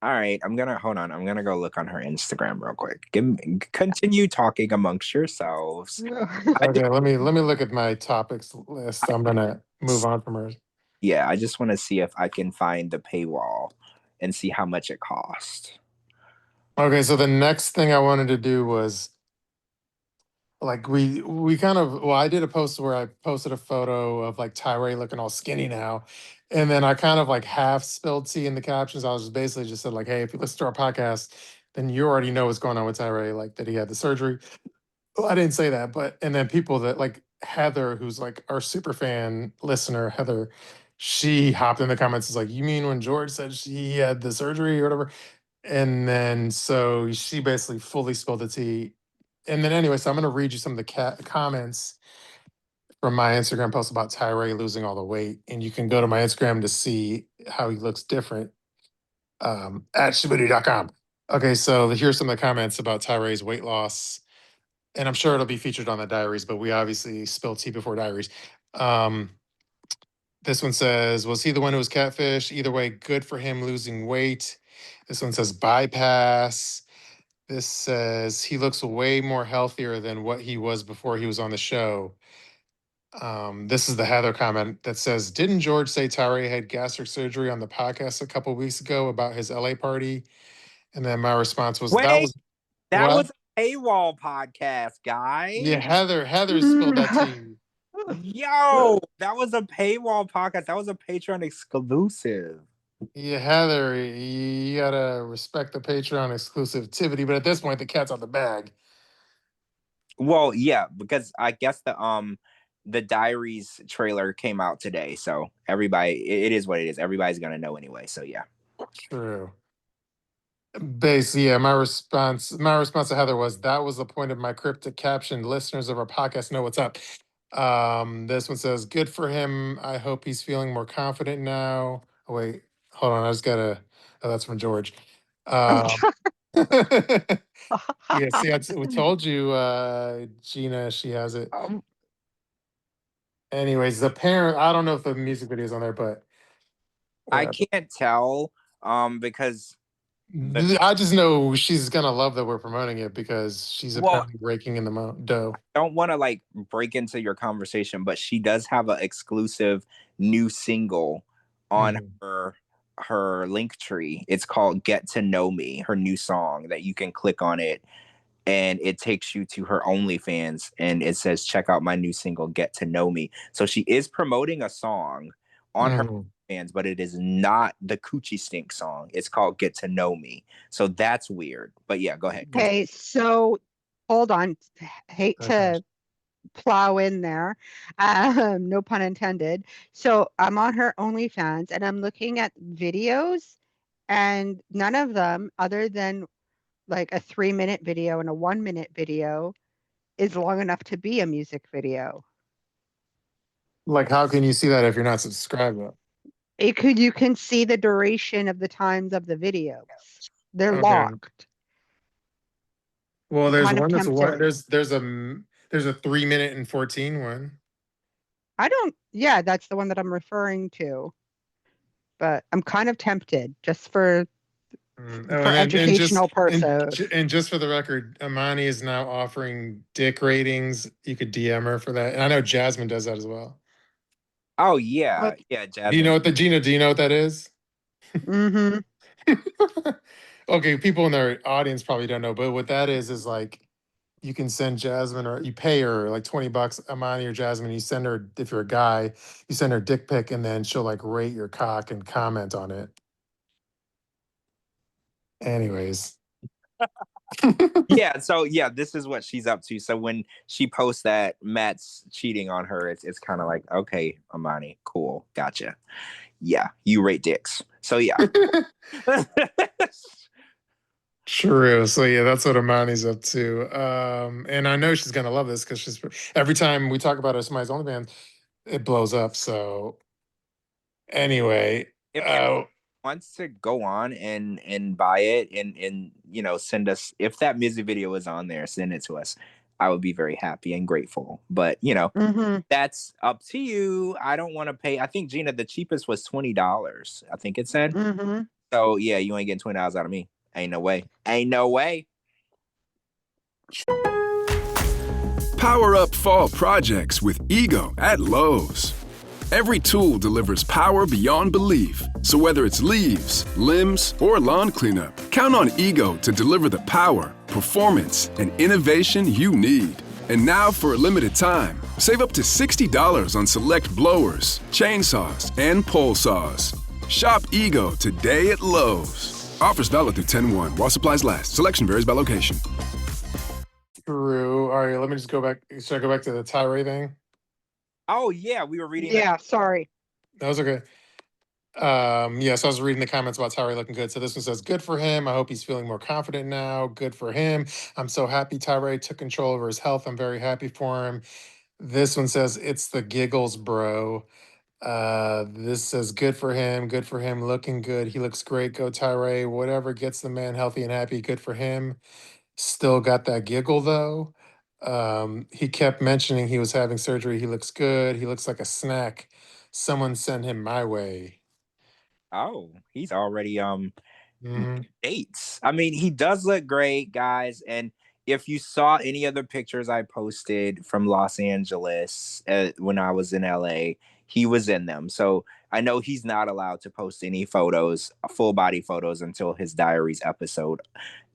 All right, hold on. I'm gonna go look on her Instagram real quick. Continue talking amongst yourselves. Okay, let me look at my topics list. I'm gonna move on from her. Yeah, I just want to see if I can find the paywall and see how much it cost. Okay, so the next thing I wanted to do was like we kind of I did a post where I posted a photo of like Tyray looking all skinny now, and then I kind of like half spilled tea in the captions. I was just basically just said like, hey, if you listen to our podcast, then you already know what's going on with Tyray, like that he had the surgery. Well, I didn't say that, but and then people that like Heather, who's like our super fan listener, Heather, she hopped in the comments, is like, you mean when George said he had the surgery or whatever? And then so she basically fully spilled the tea. And then anyway, so I'm going to read you some of the comments from my Instagram post about Tyray losing all the weight. And you can go to my Instagram to see how he looks different at shabooty.com. Okay, so here's some of the comments about Tyray's weight loss. And I'm sure it'll be featured on the diaries, but we obviously spilled tea before diaries. This one says, was he the one who was catfish? Either way, good for him losing weight. This one says bypass. This says he looks way more healthier than what he was before he was on the show. This is the Heather comment that says, didn't George say Tyray had gastric surgery on the podcast a couple weeks ago about his LA party? And then my response was, that was a paywall podcast, guys. Yeah, Heather spilled that tea. Yo, that was a paywall podcast. That was a Patreon exclusive. Yeah, Heather, you gotta respect the Patreon exclusivity, but at this point, the cat's out the bag. Well, yeah, because I guess the Diaries trailer came out today, so everybody, it is what it is. Everybody's gonna know anyway. So yeah, true. Basically, yeah, my response to Heather was that was the point of my cryptic caption. Listeners of our podcast know what's up. This one says, good for him. I hope he's feeling more confident now. Oh, wait, hold on. I just gotta, oh, that's from George. Um, yeah, see, we told you, Gina, she has it. Anyways, the parent, I don't know if the music video is on there, but I whatever. can't tell because I just know she's gonna love that we're promoting it because she's well, apparently raking in the dough. I don't want to like break into your conversation, but she does have an exclusive new single on her link tree. It's called Get to Know Me, her new song that you can click on it and it takes you to her OnlyFans and it says, check out my new single, Get to Know Me. So she is promoting a song on her fans, but it is not the Coochie Stink song. It's called Get to Know Me. So that's weird. But yeah, go ahead. Okay, so hold on. Hate to plow in there. No pun intended. So I'm on her OnlyFans and I'm looking at videos and none of them, other than like a 3-minute video and a 1-minute video, is long enough to be a music video. Like, how can you see that if you're not subscribed? You can see the duration of the times of the videos. They're locked. Well, there's one that's what there's a 3-minute and 14 one. Yeah, that's the one that I'm referring to. But I'm kind of tempted just for educational purposes. And just for the record, Amani is now offering dick ratings. You could DM her for that. And I know Jasmine does that as well. Oh yeah. Yeah, Jasmine. Do you know what Gina, do you know what that is? Mm-hmm. Okay, people in their audience probably don't know, but what that is like you can send Jasmine or you pay her like $20, Amani or Jasmine. You send her, if you're a guy, you send her dick pic and then she'll like rate your cock and comment on it. Anyways. Yeah, so yeah, this is what she's up to. So when she posts that Matt's cheating on her, it's kind of like, okay, Amani, cool, gotcha. Yeah, you rate dicks. So yeah. True. So yeah, that's what Amani's up to. And I know she's gonna love this because she's every time we talk about her somebody's OnlyFans, it blows up. So anyway, if wants to go on and buy it and you know send us, if that music video is on there, send it to us. I would be very happy and grateful. But you know, that's up to you. I don't want to pay. I think Gina, the cheapest was $20. I think it said. So yeah, you ain't getting $20 out of me. Ain't no way. Ain't no way. Power up fall projects with Ego at Lowe's. Every tool delivers power beyond belief. So whether it's leaves, limbs, or lawn cleanup, count on Ego to deliver the power, performance, and innovation you need. And now for a limited time, save up to $60 on select blowers, chainsaws, and pole saws. Shop Ego today at Lowe's. Offers valid through 10/1 while supplies last. Selection varies by location. True. All right, let me just go back. Should I go back to the Tyray thing? Oh yeah, we were reading. Yeah, sorry. That was okay. Yeah, so I was reading the comments about Tyray looking good. So this one says, good for him. I hope he's feeling more confident now. Good for him. I'm so happy Tyray took control over his health. I'm very happy for him. This one says, it's the giggles, bro. This says, good for him, looking good. He looks great. Go Tyray. Whatever gets the man healthy and happy, good for him. Still got that giggle though. He kept mentioning he was having surgery. He looks good. He looks like a snack. Someone send him my way. Oh, he's already dates. I mean, he does look great, guys. And if you saw any other pictures I posted from Los Angeles when I was in LA, he was in them. So I know he's not allowed to post any photos, full body photos, until his Diaries episode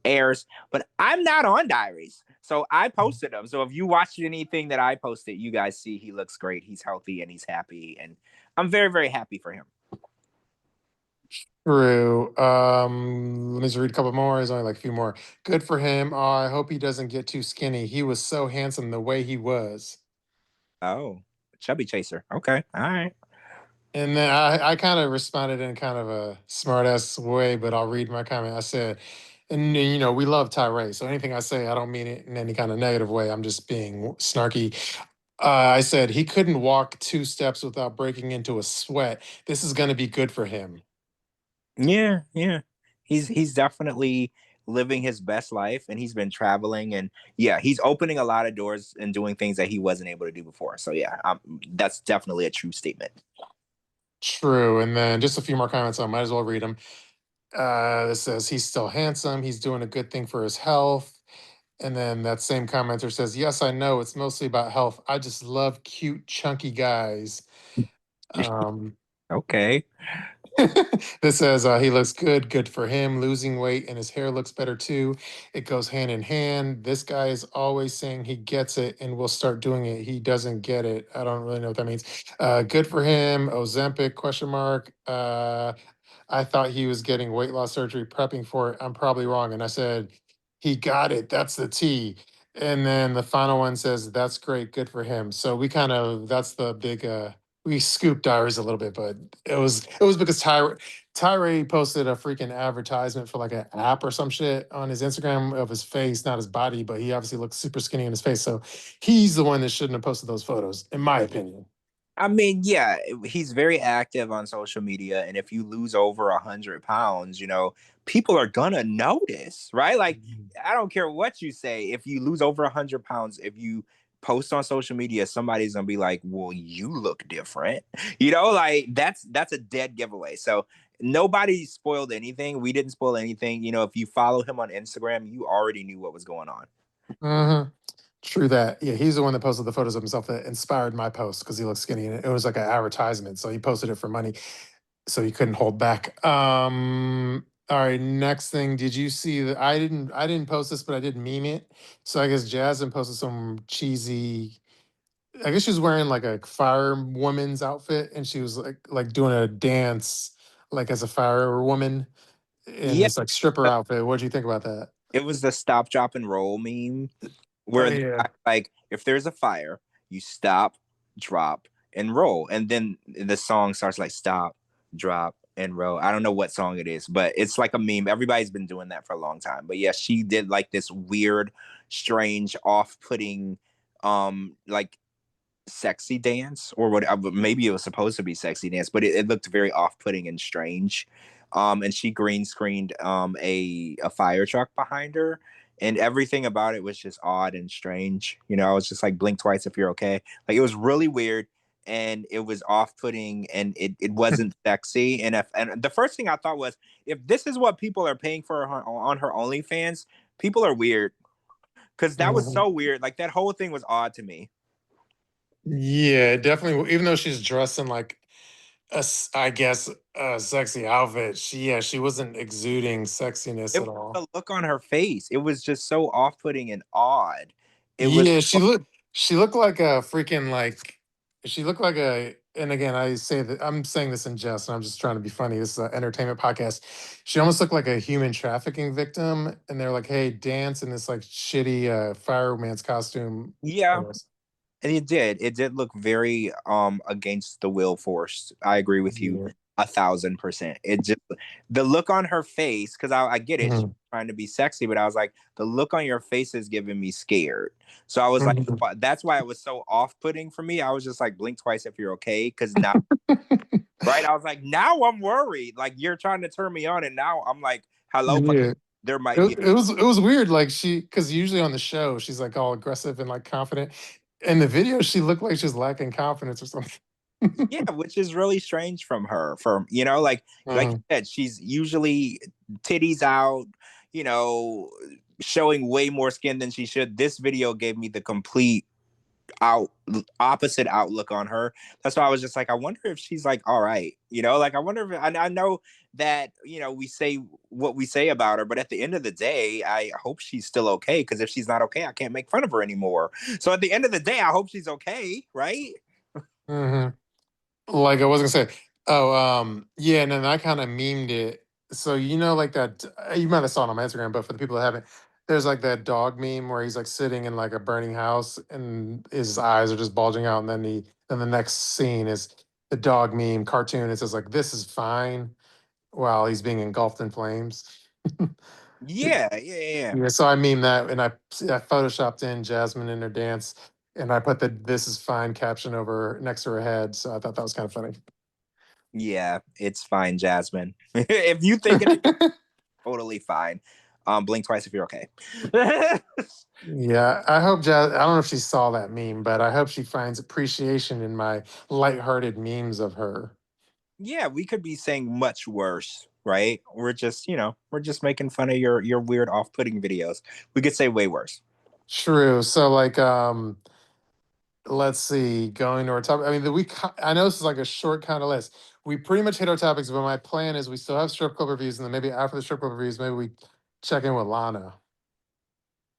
airs. But I'm not on Diaries, so I posted them. So if you watched anything that I posted, you guys see he looks great. He's healthy and he's happy. And I'm very, very happy for him. True. Let me just read a couple more. There's only like a few more. Good for him. Oh, I hope he doesn't get too skinny. He was so handsome the way he was. Oh, chubby chaser. Okay. All right. And then I kind of responded in kind of a smart ass way, but I'll read my comment. I said, and you know, we love Tyray. So anything I say, I don't mean it in any kind of negative way. I'm just being snarky. I said he couldn't walk 2 steps without breaking into a sweat. This is going to be good for him. Yeah, yeah. He's definitely living his best life, and he's been traveling, and yeah, he's opening a lot of doors and doing things that he wasn't able to do before. So yeah, that's definitely a true statement. True. And then just a few more comments. I might as well read them. This says he's still handsome. He's doing a good thing for his health. And then that same commenter says, yes, I know it's mostly about health. I just love cute, chunky guys. Okay. This says he looks good, good for him. Losing weight and his hair looks better too. It goes hand in hand. This guy is always saying he gets it and will start doing it. He doesn't get it. I don't really know what that means. Good for him. Ozempic, question mark. I thought he was getting weight loss surgery, prepping for it. I'm probably wrong. And I said, he got it. That's the T. And then the final one says, that's great. Good for him. So we kind of, that's the big, we scooped diaries a little bit, but it was because Tyray posted a freaking advertisement for like an app or some shit on his Instagram of his face, not his body, but he obviously looks super skinny in his face. So he's the one that shouldn't have posted those photos, in my opinion. I mean, yeah, he's very active on social media, and if you lose over 100 pounds, people are gonna notice, right? Like, I don't care what you say. If you lose over 100 pounds, if you post on social media, somebody's gonna be like, "Well, you look different," like that's a dead giveaway. So nobody spoiled anything. We didn't spoil anything. If you follow him on Instagram, you already knew what was going on. Mm-hmm. True that. Yeah, he's the one that posted the photos of himself that inspired my post because he looks skinny and it was like an advertisement. So he posted it for money. So he couldn't hold back. All right, next thing. Did you see that I didn't post this, but I did meme it. So I guess Jasmine posted some cheesy. I guess she was wearing like a firewoman's outfit and she was like doing a dance like as a firewoman in Yeah, this like stripper outfit. What do you think about that? it was the stop, drop, and roll meme. Oh Where yeah. like if there's a fire, you stop, drop, and roll, and then the song starts like stop, drop, and roll. I don't know what song it is, but it's like a meme. Everybody's been doing that for a long time. But yeah, she did like this weird, strange, off-putting, like sexy dance or whatever. Maybe it was supposed to be sexy dance, but it looked very off-putting and strange. And she green screened a fire truck behind her, and everything about it was just odd and strange. I was just like, blink twice if you're okay. Like, it was really weird and it was off-putting and it wasn't sexy. And the first thing I thought was, if this is what people are paying for her on her OnlyFans, people are weird, because that was so weird. Like, that whole thing was odd to me. Yeah, definitely. Even though she's dressed in like I guess a sexy outfit, she wasn't exuding sexiness It at was all. the look on her face. It was just so off-putting and odd. It was Yeah, she looked like a freaking like she looked like a and again I say that I'm saying this in jest and I'm just trying to be funny. This is an entertainment podcast. She almost looked like a human trafficking victim, and they're like, hey, dance in this like shitty fireman's costume. yeah. And it did look very against the will force. I agree with you Yeah. 1,000%. It just, the look on her face, because I get it, she's Mhm. trying to be sexy, but I was like, the look on your face is giving me scared. So I was like, Mhm. that's why it was so off-putting for me. I was just like, blink twice if you're okay, because now, right? I was like, now I'm worried. Like, you're trying to turn me on, and now I'm like, hello, but Yeah. there might be. It was weird. Like because usually on the show she's like all aggressive and like confident. In the video, she looked like she's lacking confidence or something. Yeah, which is really strange from her. Like you Mhm. said, she's usually titties out, you know, showing way more skin than she should. This video gave me the complete out opposite outlook on her. That's why I was just like, I wonder if she's like all right. Like, I wonder if I know that, we say what we say about her, but at the end of the day, I hope she's still okay, because if she's not okay, I can't make fun of her anymore. So at the end of the day, I hope she's okay, right? Mhm. Like I was gonna say, oh, yeah, and then I kind of memed it. So like that you might have saw it on my Instagram, but for the people that haven't, there's like that dog meme where he's like sitting in like a burning house and his eyes are just bulging out, and then the next scene is the dog meme cartoon. It says like, "This is fine," while he's being engulfed in flames. Yeah. Yeah, so I meme that, and I photoshopped in Jasmine in her dance, and I put the "This is fine" caption over next to her head. So I thought that was kind of funny. Yeah, it's fine, Jasmine. If you think it's totally fine, blink twice if you're okay. Yeah, I hope I don't know if she saw that meme, but I hope she finds appreciation in my lighthearted memes of her. Yeah, we could be saying much worse, right? We're just, we're just making fun of your weird off-putting videos. We could say way worse. True. So like, let's see, going to our topic. I mean, I know this is like a short kind of list. We pretty much hit our topics, but my plan is we still have strip club reviews, and then maybe after the strip club reviews, maybe we check in with Lana.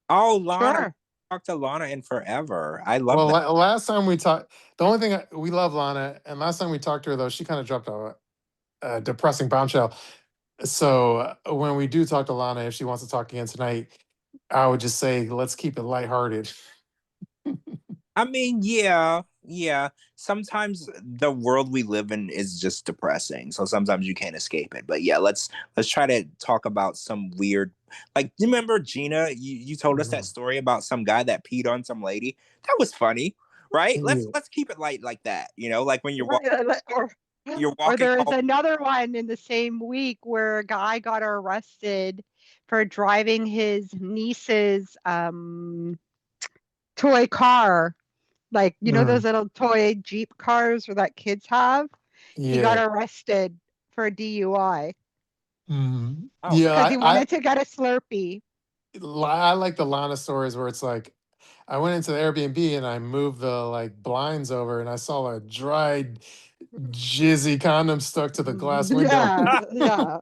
Oh, Lana. Sure. Talked to Lana in forever. I love Well, that. last time we talked, the only thing we love Lana, and last time we talked to her though, she kind of dropped a depressing bombshell. So when we do talk to Lana, if she wants to talk again tonight, I would just say let's keep it lighthearted. I mean, yeah. Sometimes the world we live in is just depressing. So sometimes you can't escape it. But yeah, let's try to talk about some weird, like, do you remember Gina? You told us that story about some guy that peed on some lady. That was funny, right? Let's keep it light like that. Like when you're Or walking there's home. another one in the same week where a guy got arrested for driving his niece's toy car. Like, those little toy Jeep cars that kids have? He got arrested for a DUI Mhm. Oh, Yeah, because he wanted to get a Slurpee. I like the Lana stories where it's like, I went into the Airbnb and I moved the like blinds over and I saw a dried jizzy condom stuck to the glass window. Yeah.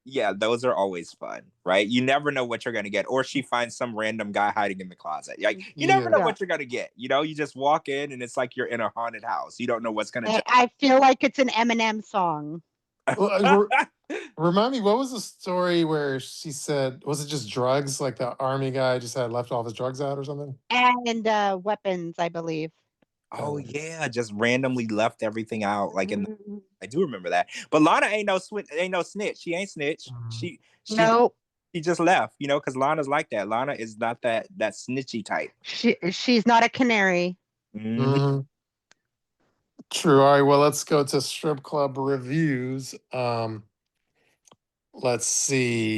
yeah, those are always fun, right? You never know what you're gonna get. Or she finds some random guy hiding in the closet. Like, you never know Yeah. what you're gonna get. You just walk in and it's like you're in a haunted house. You don't know what's gonna I feel like it's an Eminem song. Well, remind me, what was the story where she said, was it just drugs? Like the army guy just had left all his drugs out or something? And weapons, I believe. Oh yeah, just randomly left everything out. Like Mhm. I do remember that. But Lana ain't no snitch. She ain't snitch. No, She just left, because Lana's like that. Lana is not that snitchy type. she's not a canary. Mhm. Mhm. True. All right. Well, let's go to strip club reviews. Let's see.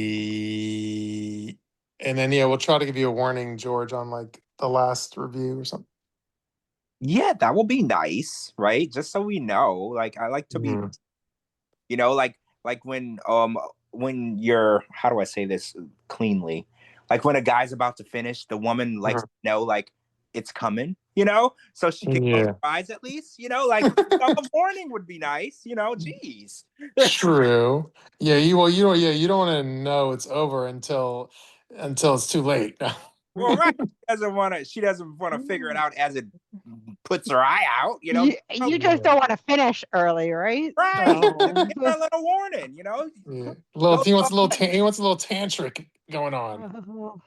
And then we'll try to give you a warning, George, on like the last review or something. Yeah, that will be nice, right? Just so we know. Like I like to be, like when you're, how do I say this cleanly? Like when a guy's about to finish, the woman likes to know like it's coming, so she can close her eyes at least, like a warning would be nice, geez. True. Yeah, you don't want to know it's over until it's too late. Well, right. She doesn't want to figure it out as it puts her eye out, You just don't want to finish early, right? Right. So. Give her a little warning, Yeah. He wants a little tantric going on.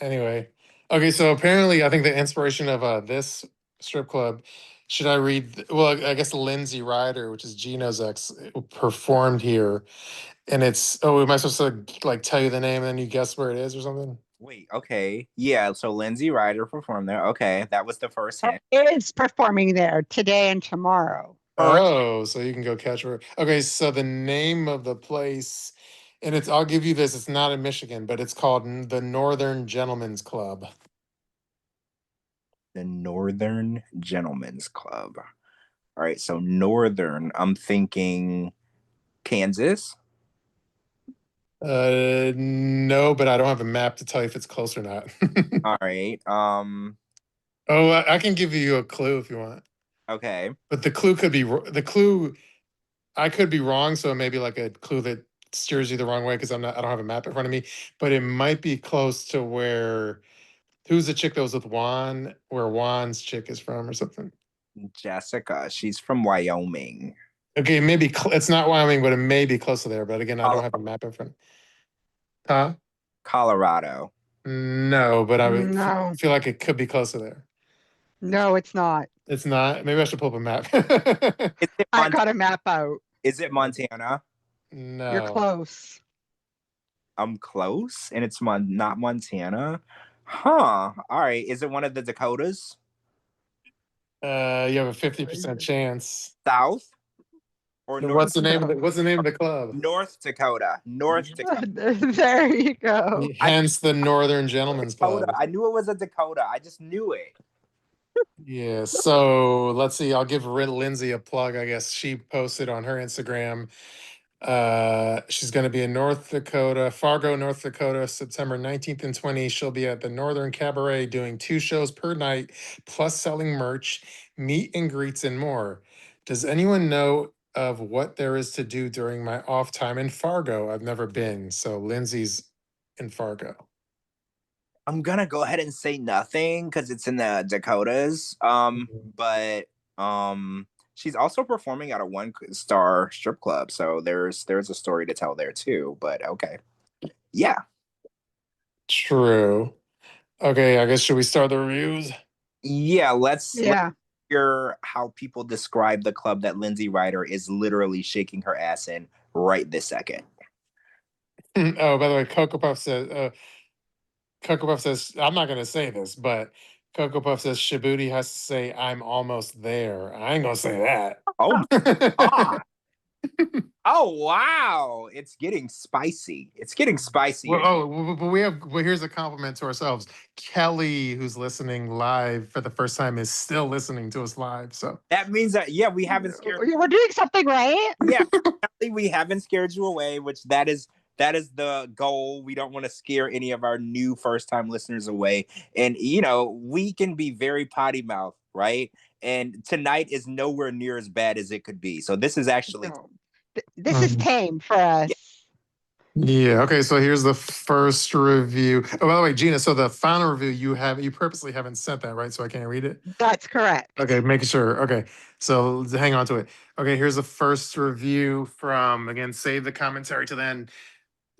Anyway. Okay, so apparently I think the inspiration of this strip club, should I read well, I guess Lindsay Ryder, which is Gina's ex, performed here. And it's am I supposed to like tell you the name and then you guess where it is or something? Wait, okay. Yeah, so Lindsay Ryder performed there. Okay, that was the first hint. Is performing there today and tomorrow. Oh, so you can go catch her. Okay, so the name of the place, and I'll give you this, it's not in Michigan, but it's called the Northern Gentlemen's Club. The Northern Gentlemen's Club. All right, so Northern, I'm thinking Kansas. No, but I don't have a map to tell you if it's close or not. All right. Oh, I can give you a clue if you want. Okay. But the clue could be I could be wrong, so maybe like a clue that steers you the wrong way because I don't have a map in front of me, but it might be close to who's the chick that was with Juan, where Juan's chick is from or something. Jessica, she's from Wyoming. Okay, maybe it's not Wyoming, but it may be close to there. But again, I don't have a map in front. Huh? Colorado. No, but I would No. feel like it could be close to there. No, it's not. It's not. Maybe I should pull up a map. Is it I got a map out. Is it Montana? You're No. close. I'm close, and it's not Montana. Huh. All right. Is it one of the Dakotas? You have a 50% chance. South or North? What's the name of the club? North Dakota. North Dakota. There you go. Hence the Northern Gentlemen's Club. I knew it was a Dakota. I just knew it. Yeah, so let's see. I'll give Lindsay a plug. I guess she posted on her Instagram. She's going to be in North Dakota, Fargo, North Dakota, September 19th and 20th. She'll be at the Northern Cabaret doing 2 shows per night, plus selling merch, meet and greets, and more. Does anyone know of what there is to do during my off time in Fargo? I've never been. So Lindsay's in Fargo. I'm gonna go ahead and say nothing because it's in the Dakotas. But she's also performing at a 1-star strip club, so there's a story to tell there too. But okay, yeah, true. Okay, I guess should we start the reviews? Yeah, let's hear how people describe the club that Lindsay Ryder is literally shaking her ass in right this second. Oh, by the way, Coco Puff says, I'm not going to say this, but Coco Puff says Shabooty has to say, I'm almost there. I ain't going to say that. Oh, God. Oh, wow. It's getting spicy. It's getting spicy. But here's a compliment to ourselves. Kelly, who's listening live for the first time, is still listening to us live. So that means that, we haven't scared. We're doing something right. Yeah, we haven't scared you away, which that is the goal. We don't want to scare any of our new first-time listeners away. And, we can be very potty mouth, right? And tonight is nowhere near as bad as it could be. So this is actually... This is tame for us. Yeah. Okay. So here's the first review. Oh, by the way, Gina, so the final review you purposely haven't sent that, right? So I can't read it? That's correct. Okay. Making sure. Okay. So hang on to it. Okay. Here's the first review from, again, save the commentary to then.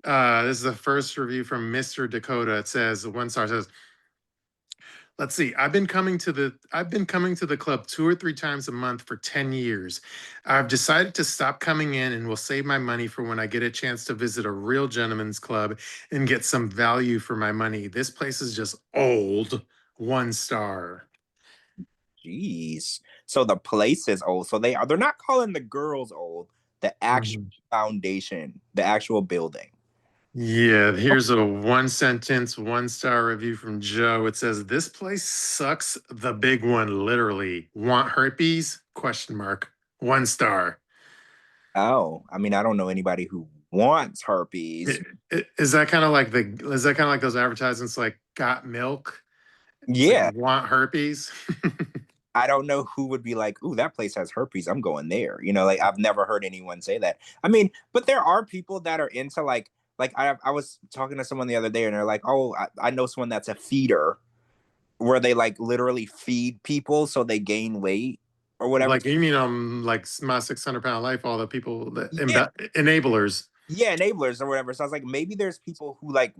This is the first review from Mr. Dakota. It says 1 star. It says, let's see. I've been coming to the club 2 or 3 times a month for 10 years. I've decided to stop coming in and will save my money for when I get a chance to visit a real gentleman's club and get some value for my money. This place is just old. 1 star. Jeez. So the place is old. So they're not calling the girls old. The actual foundation, the actual building. Yeah, here's a 1-sentence, 1-star review from Joe. It says, this place sucks, the big one, literally. Want herpes? ? 1 star. Oh, I mean, I don't know anybody who wants herpes. Is that kind of like those advertisements like got milk? Yeah. Like, want herpes? I don't know who would be like, ooh, that place has herpes, I'm going there. I've never heard anyone say that. I mean, but there are people that are into like I was talking to someone the other day and they're like, oh, I know someone that's a feeder where they like literally feed people so they gain weight or whatever. Like, you mean like my 600-pound life, all the people that enablers. Yeah, enablers or whatever. So I was like, maybe there's people who like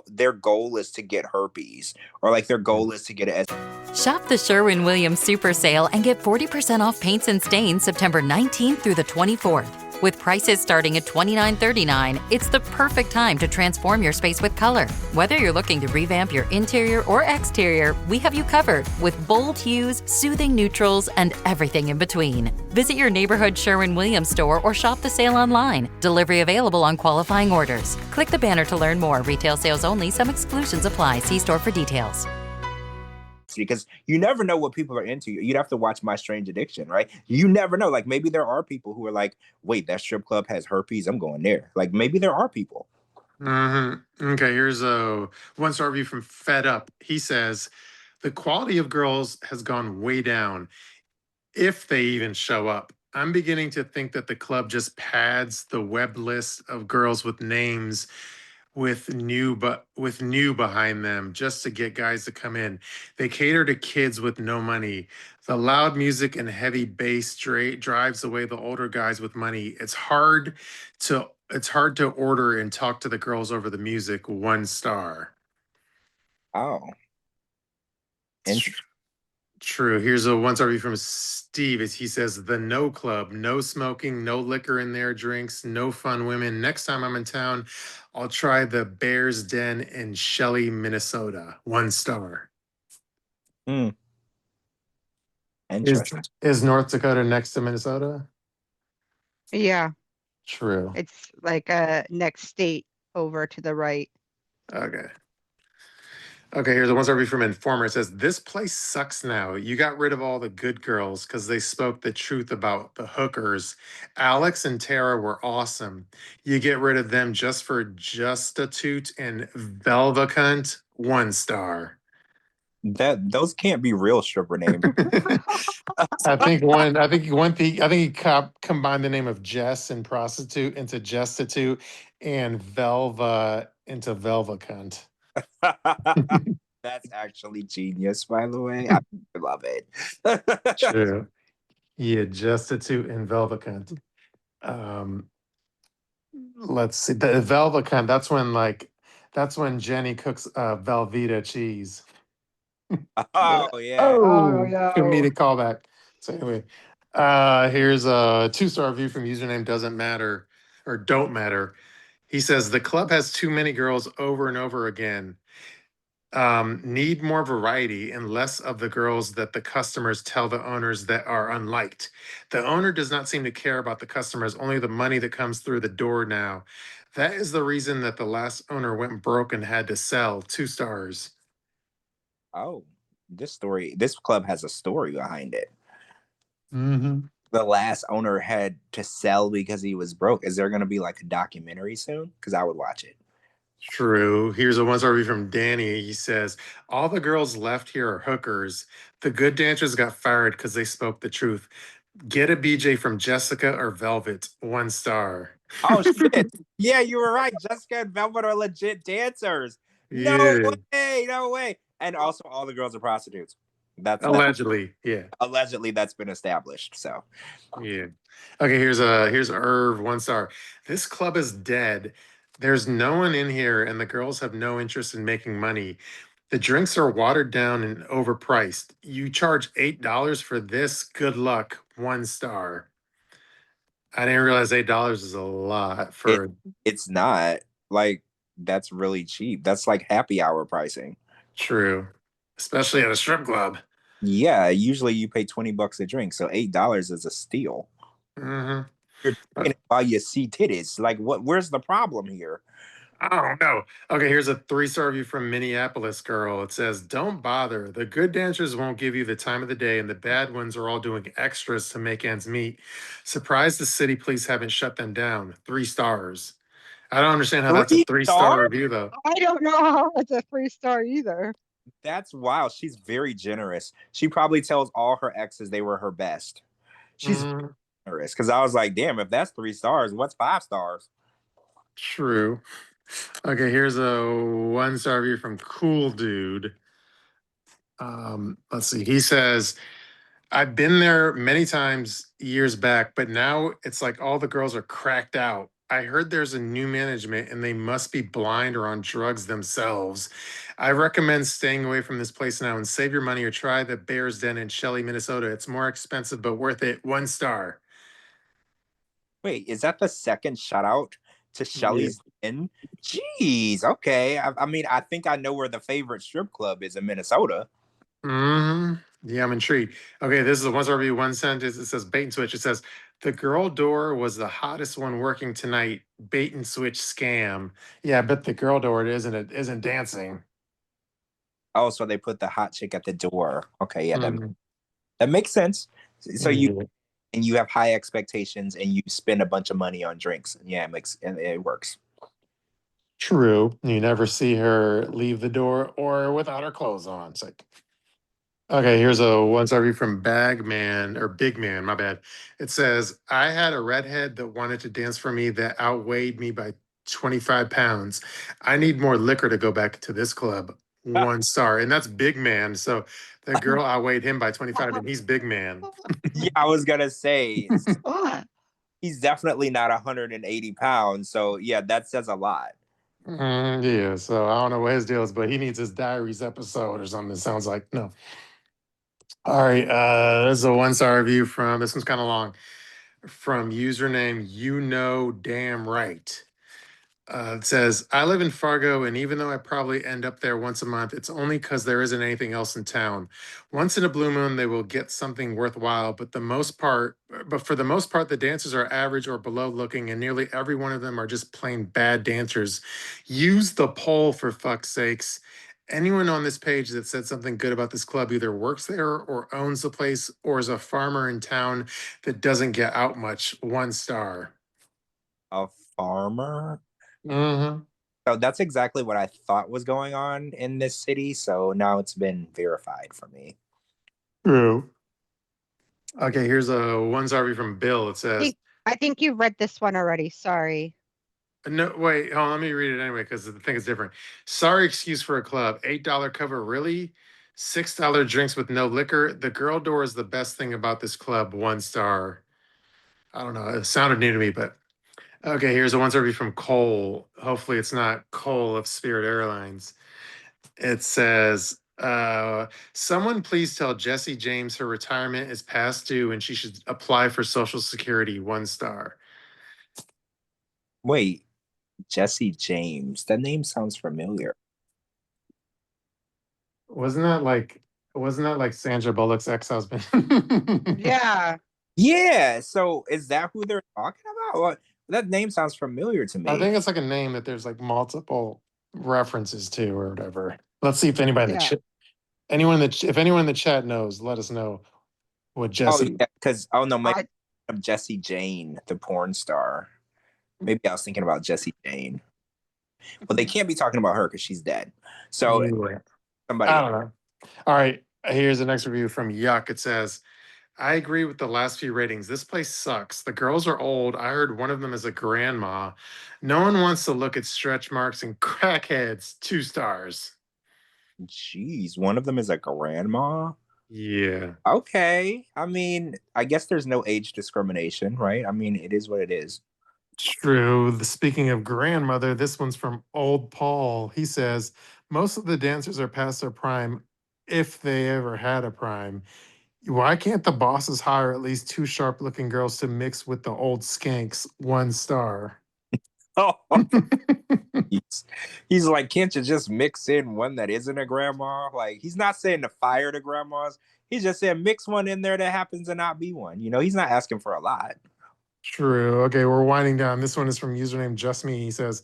their goal is to get herpes or like their goal is to get it. Shop the Sherwin-Williams Super Sale and get 40% off paints and stains September 19th through the 24th. With prices starting at $29.39, it's the perfect time to transform your space with color. Whether you're looking to revamp your interior or exterior, we have you covered with bold hues, soothing neutrals, and everything in between. Visit your neighborhood Sherwin-Williams store or shop the sale online. Delivery available on qualifying orders. Click the banner to learn more. Retail sales only. Some exclusions apply. See store for details. Because you never know what people are into. You'd have to watch My Strange Addiction, right? You never know. Like maybe there are people who are like, wait, that strip club has herpes, I'm going there. Like maybe there are people. Okay, here's a 1-star review from Fed Up. He says, the quality of girls has gone way down, if they even show up. I'm beginning to think that the club just pads the web list of girls with names with new behind them just to get guys to come in. They cater to kids with no money. The loud music and heavy bass drives away the older guys with money. It's hard to order and talk to the girls over the music. 1 star. Oh. True. Here's a one star review from Steve. He says, "The No Club, no smoking, no liquor in their drinks, no fun women. Next time I'm in town, I'll try the Bears Den in Shelley, Minnesota. 1 star." Hmm. Is Interesting. is North Dakota next to Minnesota? Yeah, True. it's like a next state over to the right. Okay. Okay, here's a one star review from Informer. It says, "This place sucks now. You got rid of all the good girls because they spoke the truth about the hookers. Alex and Tara were awesome. You get rid of them just for Justitute and Velvacunt. 1 star." Those can't be real stripper names. I think he combined the name of Jess and prostitute into Justitute and Velva into Velvacunt. That's actually genius, by the way. I love it. True. Yeah, Justitute and Velvacunt. Let's see. The Velvacunt, that's when Jenny cooks Velveeta cheese. Oh yeah. Oh Oh, no. comedic callback. So anyway, here's a 2 star review from username doesn't matter or don't matter. He says the club has too many girls over and over again. Need more variety and less of the girls that the customers tell the owners that are unliked. The owner does not seem to care about the customers, only the money that comes through the door now. That is the reason that the last owner went broke and had to sell. 2 stars. Oh, this club has a story behind it. Mm-hmm. The last owner had to sell because he was broke. Is there going to be like a documentary soon? Because I would watch it. True. Here's a one star review from Danny. He says, "All the girls left here are hookers. The good dancers got fired because they spoke the truth. Get a BJ from Jessica or Velvet. 1 star." Oh shit! Yeah, you were right. Jessica and Velvet are legit dancers. No Yeah. way, no way. And also, all the girls are prostitutes. That's Allegedly. Yeah. allegedly that's been established. So Yeah. Okay, here's Irv, 1 star. "This club is dead. There's no one in here, and the girls have no interest in making money. The drinks are watered down and overpriced. You charge $8 for this. Good luck. 1 star." I didn't realize $8 is a lot it for it's not like that's really cheap. That's like happy hour pricing. true, especially at a strip club. Yeah, usually you pay $20 a drink, so $8 is a steal. Hmm. You're drinking it while you see titties. Like, what? Where's the problem here? Oh no. Okay, here's a 3 star review from Minneapolis girl. It says, "Don't bother. The good dancers won't give you the time of the day, and the bad ones are all doing extras to make ends meet. Surprised the city police haven't shut them down. 3 stars." I don't understand how that's a 3 star 3 star? review though. I don't know how it's a 3 star either. That's wild. She's very generous. She probably tells all her exes they were her best. She's Mm, generous because I was like, damn, if that's 3 stars, what's 5 stars? true. Okay, here's a 1 star review from Cool Dude. Let's see. He says, "I've been there many times years back, but now it's like all the girls are cracked out. I heard there's a new management and they must be blind or on drugs themselves. I recommend staying away from this place now and save your money or try the Bears Den in Shelley, Minnesota. It's more expensive, but worth it. 1 star." Wait, is that the second shout out to Yeah. Shelly's Inn? Jeez, okay. I mean, I think I know where the favorite strip club is in Minnesota. Yeah, I'm intrigued. Okay, this is a 1 star review, one sentence. It says bait and switch. It says the girl door was the hottest one working tonight. Bait and switch scam. Yeah, I bet the girl door it isn't dancing. Oh, so they put the hot chick at the door. Okay, yeah, Mhm. that makes sense. So Yeah. you have high expectations and you spend a bunch of money on drinks. Yeah, it works. True. You never see her leave the door or without her clothes on. It's like, okay, here's a 1 star review from Bagman or Big Man, my bad. It says, "I had a redhead that wanted to dance for me that outweighed me by 25 pounds. I need more liquor to go back to this club. 1 star." And that's Big Man. So the girl outweighed him by 25 and he's Big Man. Yeah, I was gonna say he's definitely not 180 pounds. So yeah, that says a lot. Yeah, so I don't know what his deal is, but he needs his diaries episode or something. It sounds like no. All right, this is a 1-star review from, this one's kind of long, from username you know damn right. It says, I live in Fargo, and even though I probably end up there once a month, it's only because there isn't anything else in town. Once in a blue moon, they will get something worthwhile, but for the most part, the dancers are average or below looking, and nearly every one of them are just plain bad dancers. Use the poll for fuck's sakes. Anyone on this page that said something good about this club either works there or owns the place or is a farmer in town that doesn't get out much. 1-star. A farmer? Mm-hmm. So that's exactly what I thought was going on in this city. So now it's been verified for me. True. Okay, here's a 1-star review from Bill. It says, I think you read this one already. Sorry. no, wait, hold on, let me read it anyway because the thing is different. Sorry excuse for a club. $8 cover, really? $6 drinks with no liquor. The girl door is the best thing about this club. 1-star. I don't know. It sounded new to me, but okay, here's a 1-star review from Cole. Hopefully it's not Cole of Spirit Airlines. It says, someone please tell Jesse James her retirement is past due and she should apply for Social Security. 1-star. Wait, Jesse James. That name sounds familiar. Wasn't that like Sandra Bullock's ex-husband? Yeah. Yeah. So is that who they're talking about? What? That name sounds familiar to me. I think it's like a name that there's like multiple references to or whatever. Let's see if anybody in the Yeah. chat, if anyone in the chat knows, let us know what Oh Jesse. yeah, because no, maybe I'm Jesse Jane, the porn star. Maybe I was thinking about Jesse Jane. Well, they can't be talking about her because she's dead. So somebody. I don't know. All right, here's the next review from Yuck. It says, I agree with the last few ratings. This place sucks. The girls are old. I heard one of them is a grandma. No one wants to look at stretch marks and crackheads. 2 stars. Jeez, one of them is a grandma? Yeah. Okay. I mean, I guess there's no age discrimination, right? I mean, it is what it is. True. Speaking of grandmother, this one's from Old Paul. He says, most of the dancers are past their prime if they ever had a prime. Why can't the bosses hire at least 2 sharp looking girls to mix with the old skanks? 1-star. Oh, he's like, can't you just mix in one that isn't a grandma? Like, he's not saying to fire the grandmas. He's just saying mix one in there that happens to not be one. You know, he's not asking for a lot. True. Okay, we're winding down. This one is from username Just Me. He says,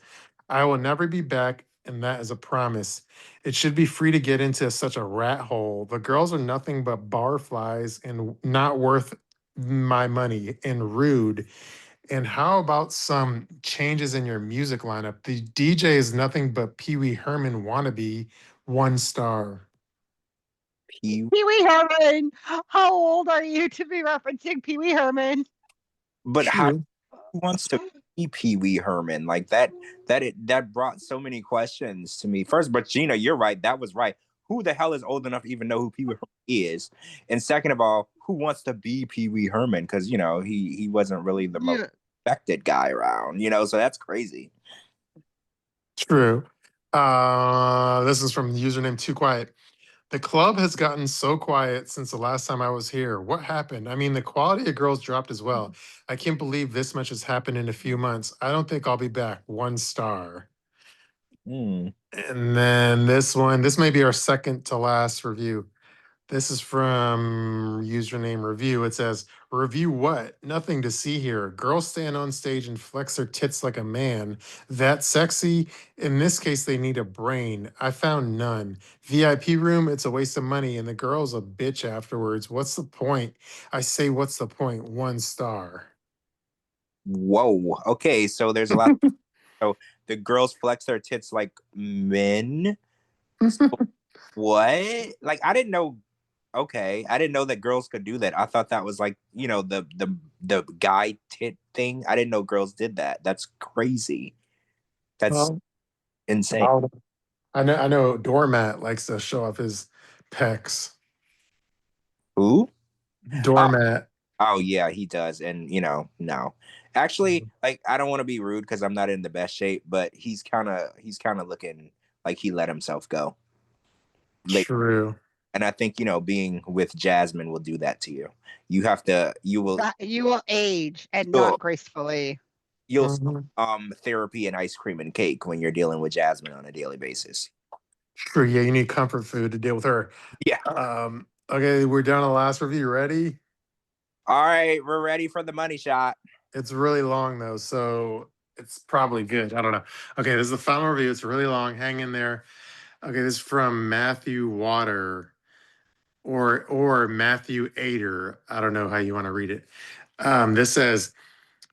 I will never be back, and that is a promise. It should be free to get into such a rat hole. The girls are nothing but barflies and not worth my money and rude. And how about some changes in your music lineup? The DJ is nothing but Pee Wee Herman wannabe. 1-star. Pee Wee Herman. How old are you to be referencing Pee Wee Herman? But who wants to be Pee Wee Herman? Like that brought so many questions to me. First, but Gina, you're right. That was right. Who the hell is old enough to even know who Pee Wee Herman is? And second of all, who wants to be Pee Wee Herman? Because you know he wasn't really the most respected guy around. You know, so that's crazy. True. This is from username Too Quiet. The club has gotten so quiet since the last time I was here. What happened? I mean, the quality of girls dropped as well. I can't believe this much has happened in a few months. I don't think I'll be back. 1-star. And then this one, this may be our second to last review. This is from username review. It says, review what? Nothing to see here. Girls stand on stage and flex their tits like a man. That sexy? In this case, they need a brain. I found none. VIP room, it's a waste of money, and the girl's a bitch afterwards. What's the point? I say, what's the point? 1-star. Whoa. Okay, so there's a lot. So the girls flex their tits like men. So what? Like, I didn't know. Okay, I didn't know that girls could do that. I thought that was like, you know, the guy tit thing. I didn't know girls did that. That's crazy. That's insane. I know Doormat likes to show off his pecs. Who? Doormat. Oh yeah, he does. And you know, no. Actually, like, I don't want to be rude because I'm not in the best shape, but he's kind of looking like he let himself go. True. And I think, being with Jasmine will do that to you. You will age and you'll, not gracefully. you'll therapy and ice cream and cake when you're dealing with Jasmine on a daily basis. True. Yeah, you need comfort food to deal with her. Yeah. Okay, we're down to the last review. Ready? All right, we're ready for the money shot. It's really long though, so it's probably good. I don't know. Okay, this is the final review. It's really long. Hang in there. Okay, this is from Matthew Water or Matthew Ader. I don't know how you want to read it. This says,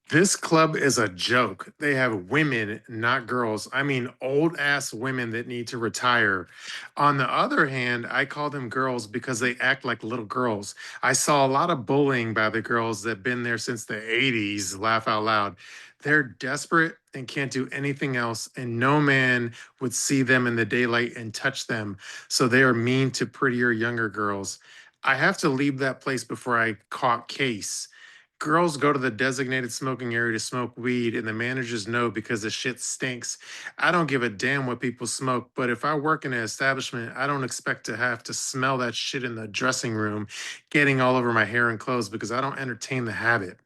this club is a joke. They have women, not girls. I mean, old ass women that need to retire. On the other hand, I call them girls because they act like little girls. I saw a lot of bullying by the girls that been there since the 80s. Laugh out loud. They're desperate and can't do anything else, and no man would see them in the daylight and touch them. So they are mean to prettier, younger girls. I have to leave that place before I caught case. Girls go to the designated smoking area to smoke weed, and the managers know because the shit stinks. I don't give a damn what people smoke, but if I work in an establishment, I don't expect to have to smell that shit in the dressing room, getting all over my hair and clothes because I don't entertain the habit.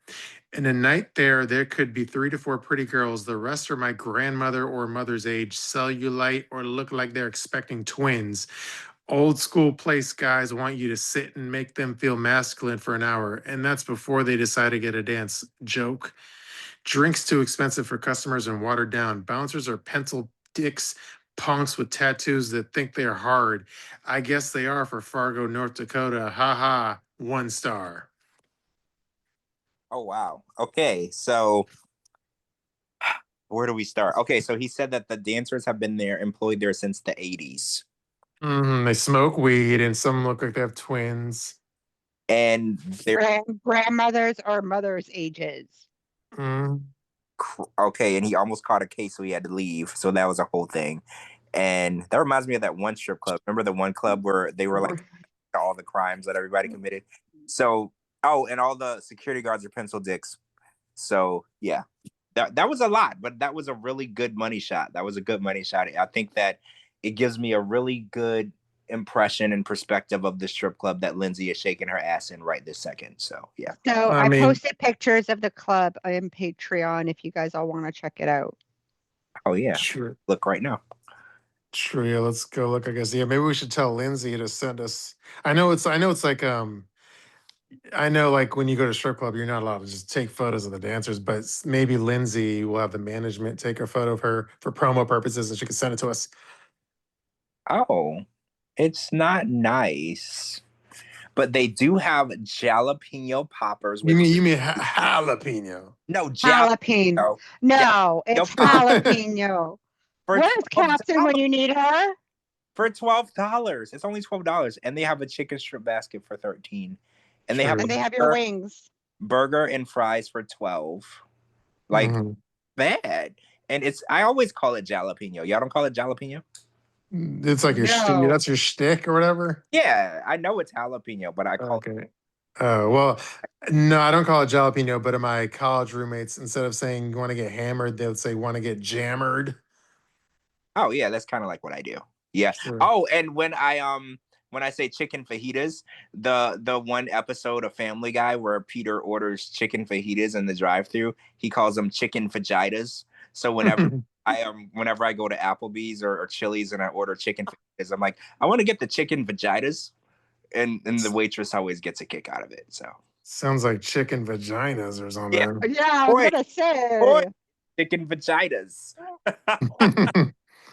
In a night there could be 3 to 4 pretty girls. The rest are my grandmother or mother's age, cellulite, or look like they're expecting twins. Old school place guys want you to sit and make them feel masculine for an hour, and that's before they decide to get a dance. Joke. Drinks too expensive for customers and watered down. Bouncers are pencil dicks, punks with tattoos that think they're hard. I guess they are for Fargo, North Dakota. Ha ha. 1 star. Oh, wow. Okay, so where do we start? Okay, so he said that the dancers have been employed there since the 80s. They smoke weed, and some look like they have twins. And they're grandmothers or mothers' ages. Okay, and he almost caught a case, so he had to leave. So that was a whole thing. And that reminds me of that one strip club. Remember the one club where they were like all the crimes that everybody committed? So, and all the security guards are pencil dicks. So, yeah. That was a lot, but that was a really good money shot. That was a good money shot. I think that it gives me a really good impression and perspective of the strip club that Lindsay is shaking her ass in right this second. So, yeah. So I posted pictures of the club on Patreon if you guys all want to check it out. Oh, yeah. Sure. Look right now. Sure, yeah, let's go look, I guess. Yeah, maybe we should tell Lindsay to send us. I know it's like I know like when you go to strip club, you're not allowed to just take photos of the dancers, but maybe Lindsay will have the management take a photo of her for promo purposes and she can send it to us. Oh, it's not nice. But they do have jalapeno poppers. You mean jalapeno? No, jalapeno. No, it's jalapeno. Where's Captain when you need her? For $12. It's only $12. And they have a chicken strip basket for $13. And they have your wings. Burger and fries for $12. Like bad. And I always call it jalapeno. Y'all don't call it jalapeno? It's like your shtick. That's your shtick or whatever? Yeah, I know it's jalapeno, but I call it. Oh, well, no, I don't call it jalapeno, but my college roommates, instead of saying you want to get hammered, they would say want to get jammered. Oh, yeah, that's kind of like what I do. Yeah. Sure. Oh, and when I say chicken fajitas, the one episode of Family Guy where Peter orders chicken fajitas in the drive-thru, he calls them chicken fajitas. So whenever I go to Applebee's or Chili's and I order chicken fajitas, I'm like, I want to get the chicken vaginas, and the waitress always gets a kick out of it. So sounds like chicken vaginas or something. Yeah, I was gonna say chicken vaginas.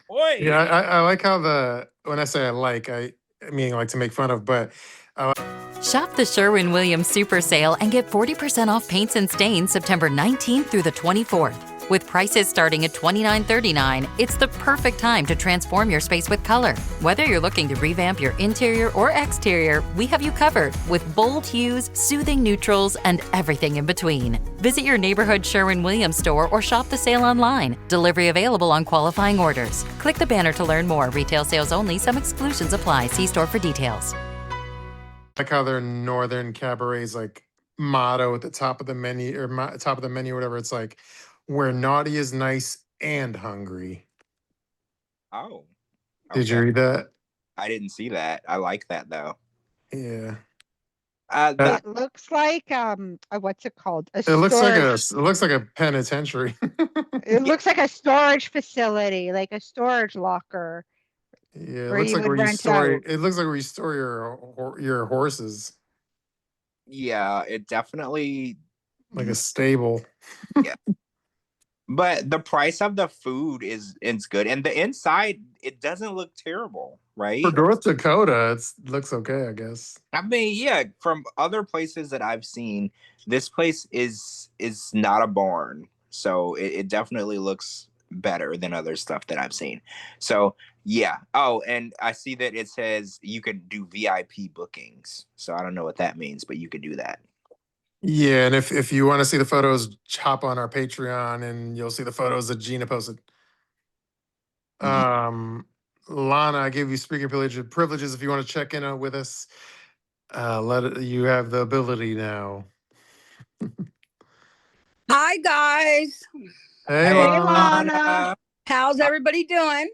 Yeah, I like how when I say I mean like to make fun of, but. Shop the Sherwin-Williams Super Sale and get 40% off paints and stains September 19th through the 24th. With prices starting at $29.39, it's the perfect time to transform your space with color. Whether you're looking to revamp your interior or exterior, we have you covered with bold hues, soothing neutrals, and everything in between. Visit your neighborhood Sherwin-Williams store or shop the sale online. Delivery available on qualifying orders. Click the banner to learn more. Retail sales only. Some exclusions apply. See store for details. Like how their Northern Cabaret's like motto at the top of the menu or top of the menu, whatever. It's like, where naughty is nice and hungry. Oh. Okay. Did you read that? I didn't see that. I like that though. Yeah. It looks like what's it called? It looks like a penitentiary. It looks like a storage facility, like a storage locker. Yeah, it where looks you like would where you rent store. out. It looks like where you store your horses, Yeah, it definitely like a stable. yeah. But the price of the food is good, and the inside it doesn't look terrible, right? For North Dakota, it looks okay, I guess. I mean, yeah, from other places that I've seen, this place is not a barn, so it definitely looks better than other stuff that I've seen. So yeah. Oh, and I see that it says you could do VIP bookings. So I don't know what that means, but you could do that. Yeah, and if you want to see the photos, hop on our Patreon, and you'll see the photos that Gina posted. Lana, I gave you speaking privileges. If you want to check in with us, you have the ability now. Hi guys. Hey, Lana. How's everybody doing?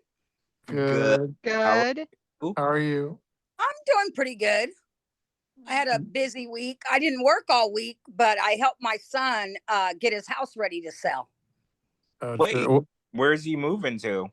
Good. Good. How are you? I'm doing pretty good. I had a busy week. I didn't work all week, but I helped my son get his house ready to sell. Wait, where's he moving to?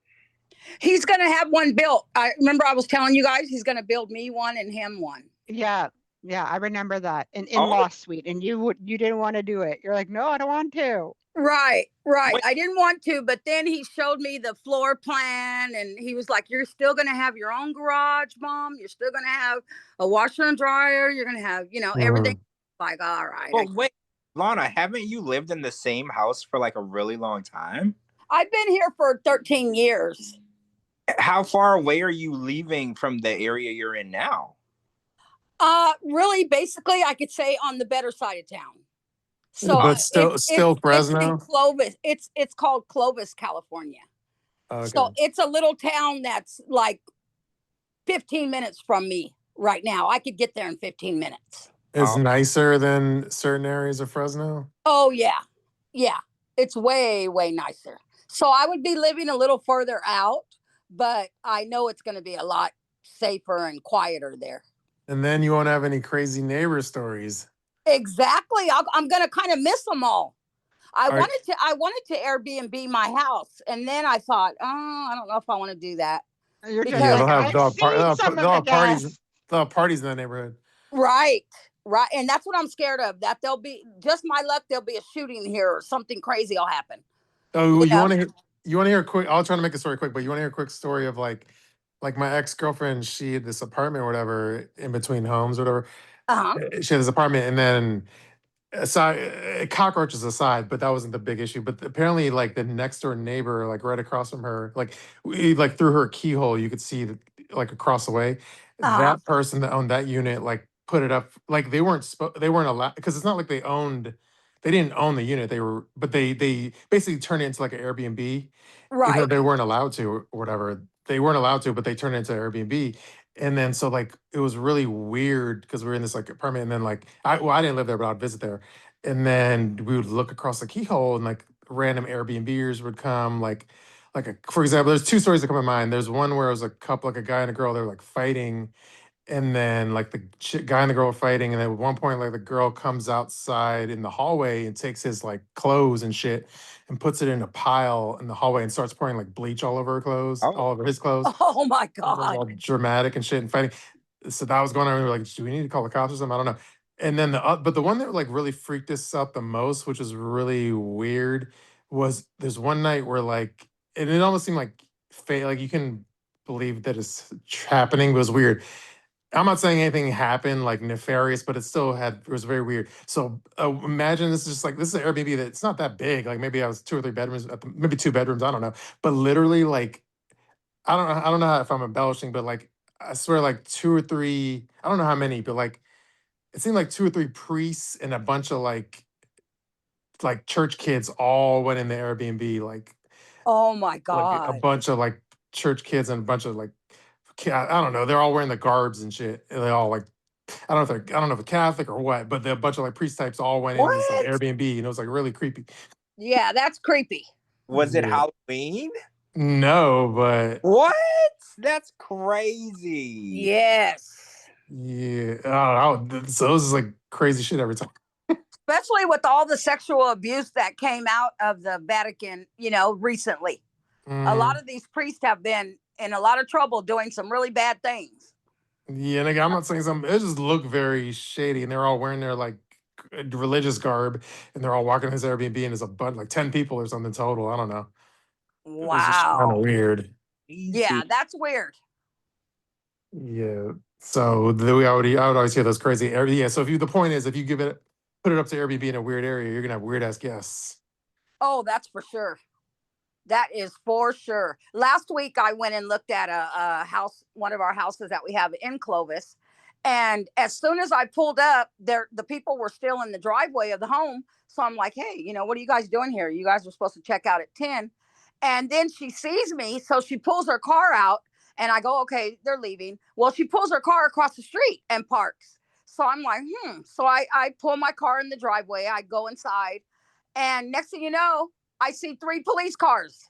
He's going to have one built. I remember I was telling you guys he's going to build me one and him one. Yeah, I remember that. An in-law suite, and you didn't want to do it. You're like, no, I don't want to. Right. I didn't want to, but then he showed me the floor plan, and he was like, "You're still going to have your own garage, Mom. You're still going to have a washer and dryer. You're going to have, everything." Like, all right. Well, wait, Lana, haven't you lived in the same house for like a really long time? I've been here for 13 years. How far away are you leaving from the area you're in now? Really, basically, I could say on the better side of town. So, but still Fresno. It's in Clovis. It's called Clovis, California. Okay. So it's a little town that's like 15 minutes from me right now. I could get there in 15 minutes. It's nicer than certain areas of Fresno. Oh yeah, it's way nicer. So I would be living a little further out, but I know it's going to be a lot safer and quieter there. And then you won't have any crazy neighbor stories. Exactly. I'm going to kind of miss them all. I wanted to Airbnb my house, and then I thought, I don't know if I want to do that. They'll have parties in the neighborhood. Right. And that's what I'm scared of. That there'll be, just my luck, there'll be a shooting here or something crazy will happen. Oh, you want to hear a quick? I'll try to make the story quick, but you want to hear a quick story of like my ex-girlfriend, she had this apartment or whatever in between homes or whatever. She had this apartment, and then aside, cockroaches aside, but that wasn't the big issue. But apparently, like the next door neighbor, like right across from her, like through her keyhole, you could see like across the way, that person that owned that unit, like put it up, like they weren't allowed, because it's not like they didn't own the unit. They basically turned it into like an Airbnb. Right. Even though they weren't allowed to or whatever. They weren't allowed to, but they turned it into Airbnb. And then so like it was really weird because we were in this like apartment, and then like I didn't live there, but I'd visit there. And then we would look across the keyhole, and like random Airbnbers would come, for example, there's two stories that come to mind. There's one where it was a couple, like a guy and a girl, they were like fighting. And then like the guy and the girl were fighting, and then at one point like the girl comes outside in the hallway and takes his like clothes and shit and puts it in a pile in the hallway and starts pouring like bleach all over her clothes, all over his clothes. Oh my God. All dramatic and shit and fighting. So that was going on. And we were like, do we need to call the cops or something? I don't know. And then but the one that like really freaked us out the most, which was really weird, was there's one night where like, and it almost seemed like like you can believe that it's happening, but it was weird. I'm not saying anything happened like nefarious, but it was very weird. So imagine this is an Airbnb that it's not that big. Like maybe I was 2 or 3 bedrooms, maybe 2 bedrooms. I don't know. But literally like, I don't know if I'm embellishing, but like, I swear like 2 or 3, I don't know how many, but like, it seemed like 2 or 3 priests and a bunch of like church kids all went in the Airbnb. Like, oh my God. Like a bunch of like church kids and a bunch of like, I don't know. They're all wearing the garbs and shit. And they all like, I don't know if they're Catholic or what, but a bunch of like priest types all went in this like Airbnb, and it was like really creepy. Yeah, that's creepy. Was it Halloween? No, but What? That's crazy. Yes. yeah. Oh, so this is like crazy shit every time. Especially with all the sexual abuse that came out of the Vatican, recently. A lot of these priests have been in a lot of trouble doing some really bad things. Yeah, and again, I'm not saying something. It just looked very shady, and they're all wearing their like religious garb, and they're all walking in his Airbnb, and there's a bunch, like 10 people or something total. I don't know. It was just kind of Wow. weird. Yeah, that's weird. Yeah. So I would always hear those crazy area. Yeah. So the point is, if you put it up to Airbnb in a weird area, you're gonna have weird ass guests. Oh, that's for sure. That is for sure. Last week, I went and looked at a house, one of our houses that we have in Clovis. And as soon as I pulled up, the people were still in the driveway of the home. So I'm like, hey, what are you guys doing here? You guys were supposed to check out at 10. And then she sees me. So she pulls her car out and I go, okay, they're leaving. Well, she pulls her car across the street and parks. So I'm like, So I pull my car in the driveway. I go inside. And next thing you know, I see 3 police cars.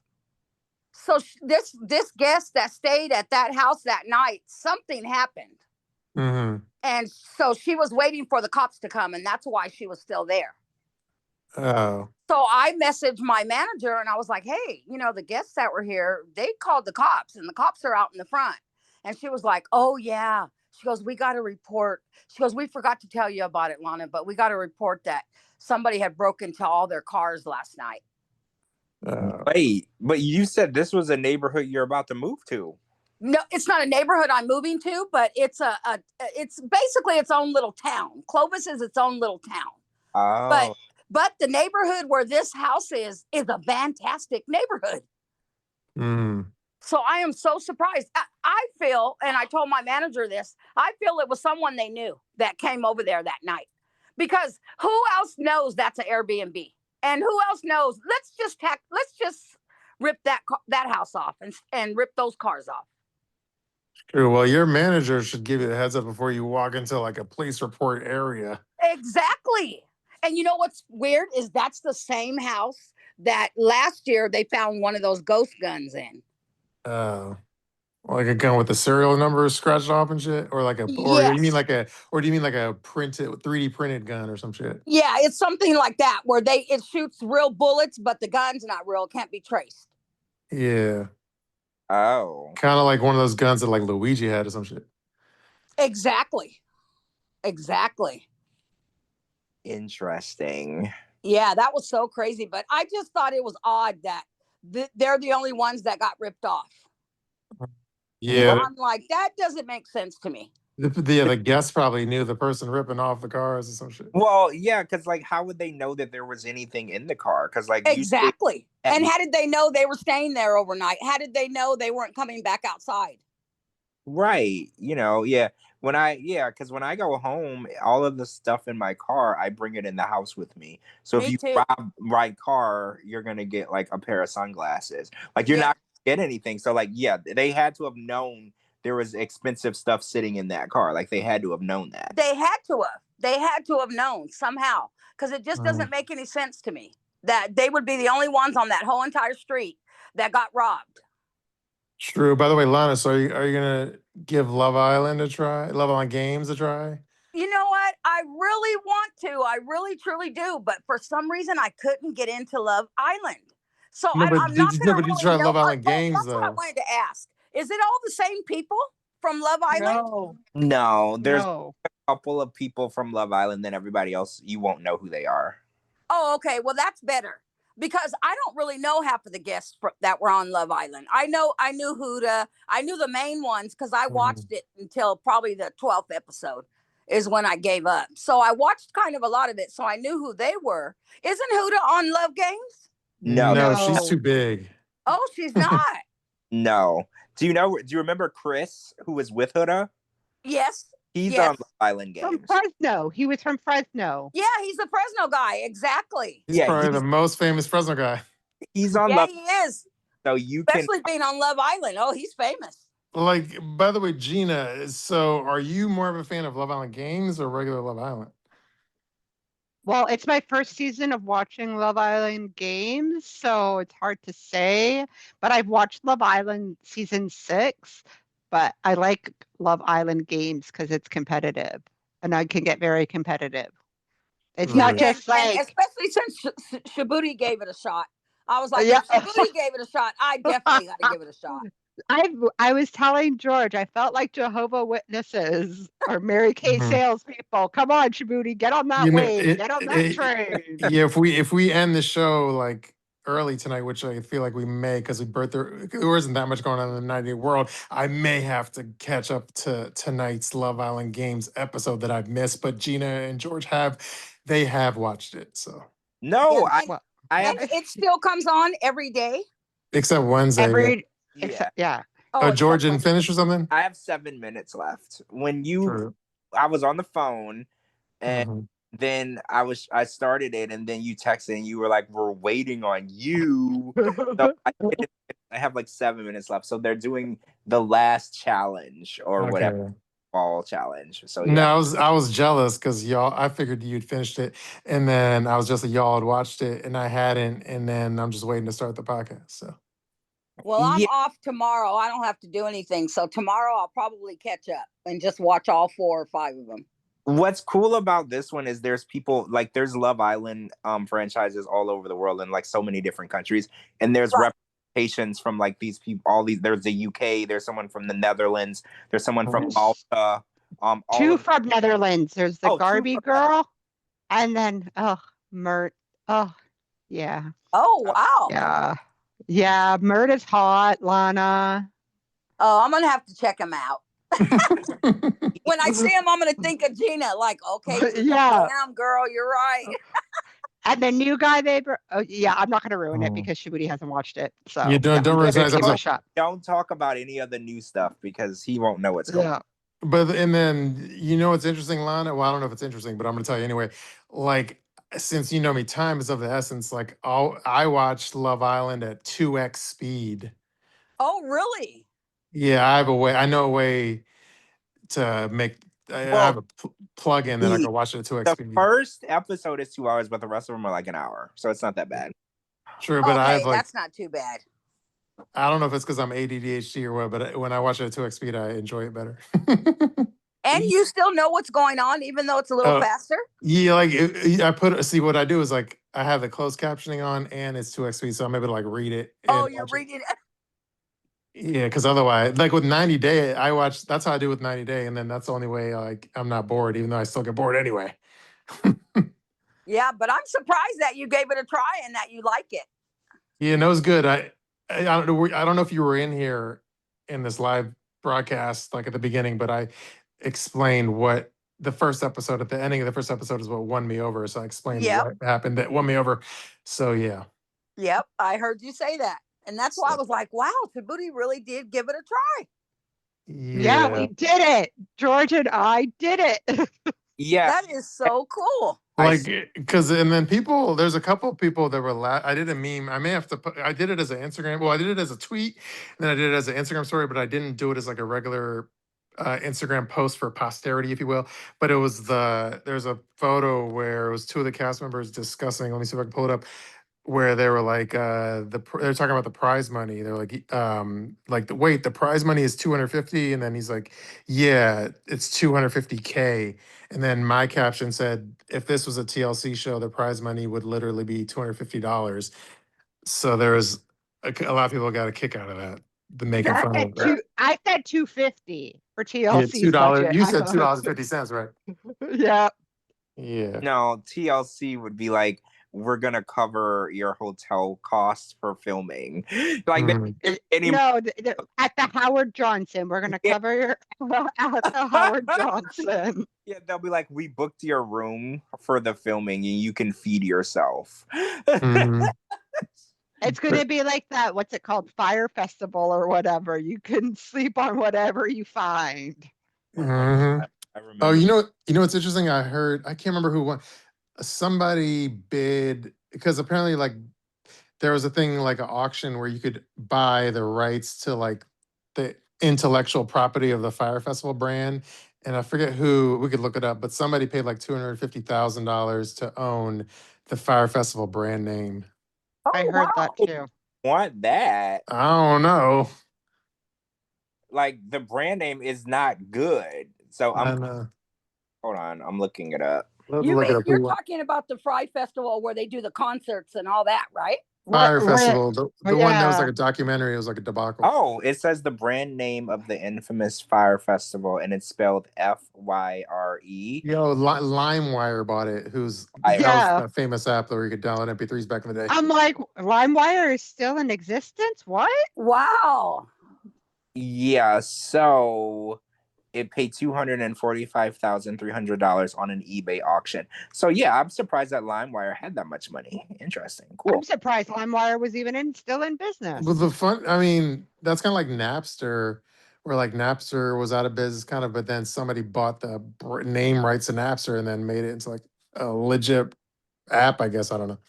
So this guest that stayed at that house that night, something happened. Mm-hmm. And so she was waiting for the cops to come, and that's why she was still there. Oh. So I messaged my manager, and I was like, hey, the guests that were here, they called the cops, and the cops are out in the front. And she was like, oh, yeah. She goes, we got to report. She goes, we forgot to tell you about it, Lana, but we got to report that somebody had broken into all their cars last night. Wait, but you said this was a neighborhood you're about to move to. No, it's not a neighborhood I'm moving to, but it's it's basically its own little town. Clovis is its own little town. Oh. But the neighborhood where this house is a fantastic neighborhood. Mm. So I am so surprised. I feel, and I told my manager this, I feel it was someone they knew that came over there that night. Because who else knows that's an Airbnb? And who else knows? Let's just rip that house off and rip those cars off. True. Well, your manager should give you the heads up before you walk into like a police report area. Exactly. And you know what's weird is that's the same house that last year they found one of those ghost guns in. Oh. Like a gun with the serial number scratched off and shit, or like Yes. or do you mean like a printed 3D printed gun or some shit? Yeah, it's something like that where it shoots real bullets, but the gun's not real, can't be traced. Yeah. Oh. Kind of like one of those guns that like Luigi had or some shit. Exactly. Interesting. Yeah, that was so crazy, but I just thought it was odd that they're the only ones that got ripped off. Yeah. I'm like, that doesn't make sense to me. The guests probably knew the person ripping off the cars or some shit. Well, yeah, because like, how would they know that there was anything in the car? Because like, exactly. And how did they know they were staying there overnight? How did they know they weren't coming back outside? Right. Yeah. Because when I go home, all of the stuff in my car, I bring it in the house with me. So if you rob my car, you're gonna get like a pair of sunglasses. Like you're not gonna get anything. So like, yeah, they had to have known there was expensive stuff sitting in that car. Like they had to have known that. They had to have known somehow, because it just doesn't make any sense to me that they would be the only ones on that whole entire street that got robbed. True. By the way, Lana, so are you gonna give Love Island Games a try? You know what? I really want to. I really truly do. But for some reason, I couldn't get into Love Island. So I'm not going to really try Love Island Games, that's though. what I wanted to ask. Is it all the same people from Love Island? No, there's a couple of people from Love Island, then everybody else, you won't know who they are. Oh, okay. Well, that's better. Because I don't really know half of the guests that were on Love Island. I knew Huda. I knew the main ones because I watched it until probably the 12th episode is when I gave up. So I watched kind of a lot of it. So I knew who they were. Isn't Huda on Love Games? No, she's too big. Oh, she's not. No. Do you remember Chris, who was with Huda? Yes. He's on Love Island Games. From Fresno. He was from Fresno. Yeah, he's the Fresno guy. Exactly. He's probably the most famous Fresno guy. He's on Love. He is. So you especially being on Love Island. Oh, he's famous. Like, by the way, Gina, so are you more of a fan of Love Island Games or regular Love Island? Well, it's my first season of watching Love Island games, so it's hard to say. But I've watched Love Island season 6, but I like Love Island games because it's competitive, and I can get very competitive. It's Yeah, not Right. just and like, especially since Shabooty gave it a shot. I was like, yeah. if Shabooty gave it a shot, I definitely got to give it a shot. I was telling George, I felt like Jehovah Witnesses or Mary Kay Mhm. salespeople. Come on, Shabooty, get on that You know, wave, get on that train. yeah, if we end the show like early tonight, which I feel like we may, because there wasn't that much going on in the 90 world, I may have to catch up to tonight's Love Island Games episode that I've missed. But Gina and George they have watched it, so No, Yeah, Well, I and have. it still comes on every day. except Wednesday. Yeah. every, Yeah, except, yeah. Oh, George except didn't finish or something. I have 7 minutes left. True. I was on the phone, and Mhm. then I started it, and then you texted, and you were like, "We're waiting on you." So I have like 7 minutes left. So they're doing the last challenge or whatever Okay. fall challenge. So No, yeah. I was jealous because y'all. I figured you'd finished it, and then I was just like y'all had watched it, and I hadn't, and then I'm just waiting to start the podcast. So Well, I'm off tomorrow. I don't have to do anything. So tomorrow I'll probably catch up and just watch all 4 or 5 of them. What's cool about this one is there's people like there's Love Island franchises all over the world in like so many different countries, and there's representations from like these people. There's the UK, there's someone from the Netherlands, there's someone from Malta. Two from Netherlands. There's the 2 Garby from girl, and then Mert. Oh, yeah. Oh, wow. Yeah. Yeah, Mert is hot, Lana. Oh, I'm gonna have to check him out. When I see him, I'm gonna think of Gina. Like, okay, Yeah. damn girl, you're right. And the new guy I'm not gonna ruin it because Shabooty hasn't watched it. So you don't ruin tonight's give it a episode. shot. Don't talk about any of the new stuff because he won't know what's going on. But and then you know what's interesting, Lana? Well, I don't know if it's interesting, but I'm gonna tell you anyway. Like, since you know me, time is of the essence. Like, I watched Love Island at 2x speed. Oh, really? Yeah, I have a way. I know a way to make. I have a plug-in that I can watch it at 2x The speed. first episode is 2 hours, but the rest of them are like an hour, so it's not that bad. True, but I have like that's not too bad. I don't know if it's because I'm ADHD or what, but when I watch it at 2x speed, I enjoy it better. And you still know what's going on, even though it's a little faster? Yeah, like see what I do is like I have the closed captioning on and it's 2x speed, so I'm able to like read it. Oh, you're reading it. Yeah, because otherwise, like with 90 Day, that's how I do with 90 Day, and then that's the only way like I'm not bored, even though I still get bored anyway. Yeah, but I'm surprised that you gave it a try and that you like it. Yeah, no, it was good. I don't know if you were in here in this live broadcast like at the beginning, but I explained what the first episode at the ending of the first episode is what won me over. So I explained what happened that won me over. So yeah. Yep, I heard you say that. And that's why I was like, wow, Shabooty really did give it a try. Yeah, we did it. George and I did it. Yeah. That is so cool. Like, because, and then there's a couple of people that were, I did a meme. I may have to I did it as an Instagram. Well, I did it as a tweet, and then I did it as an Instagram story, but I didn't do it as like a regular Instagram post for posterity, if you will. But it was there's a photo where it was 2 of the cast members discussing, let me see if I can pull it up, where they were like they're talking about the prize money. They're like the prize money is 250, and then he's like, yeah, it's 250K. And then my caption said, if this was a TLC show, the prize money would literally be $250. So there was a lot of people got a kick out of that, the making fun of that. I said 250 for Yeah, TLC's budget. You said $2.50, right? Yeah. Yeah. No, TLC would be like, we're gonna cover your hotel costs for filming. Like no, at the Howard Johnson, we're gonna cover your at the Howard Johnson. Yeah, they'll be like, we booked your room for the filming, and you can feed yourself. It's gonna be like that. What's it called? Fire Festival or whatever. You can sleep on whatever you find. I remember. Oh, you know what's interesting? I can't remember who won. Somebody bid, because apparently like there was a thing like an auction where you could buy the rights to like the intellectual property of the Fire Festival brand, and I forget who, we could look it up, but somebody paid like $250,000 to own the Fire Festival brand name. I Oh, heard that wow. too. Want that? I don't know. Like the brand name is not good. So I know. hold on, I'm looking it up. You Look it mean up. you're talking about the Fry Festival where they do the concerts and all that, right? Fire Festival, the one that was yeah. like a documentary, it was like a debacle. Oh, it says the brand name of the infamous Fire Festival, and it's spelled Fyre. Yo, LimeWire bought it, who's I- that was Yeah. a famous app where you could download MP3s back in the day. I'm like, LimeWire is still in existence? What? Wow. Yeah, so it paid $245,300 on an eBay auction. So yeah, I'm surprised that LimeWire had that much money. Interesting. Cool. I'm surprised LimeWire was even still in business. Well, that's kind of like Napster, where like Napster was out of business, kind of, but then somebody bought the name rights to Napster and then made it into like a legit app, I guess. I don't know.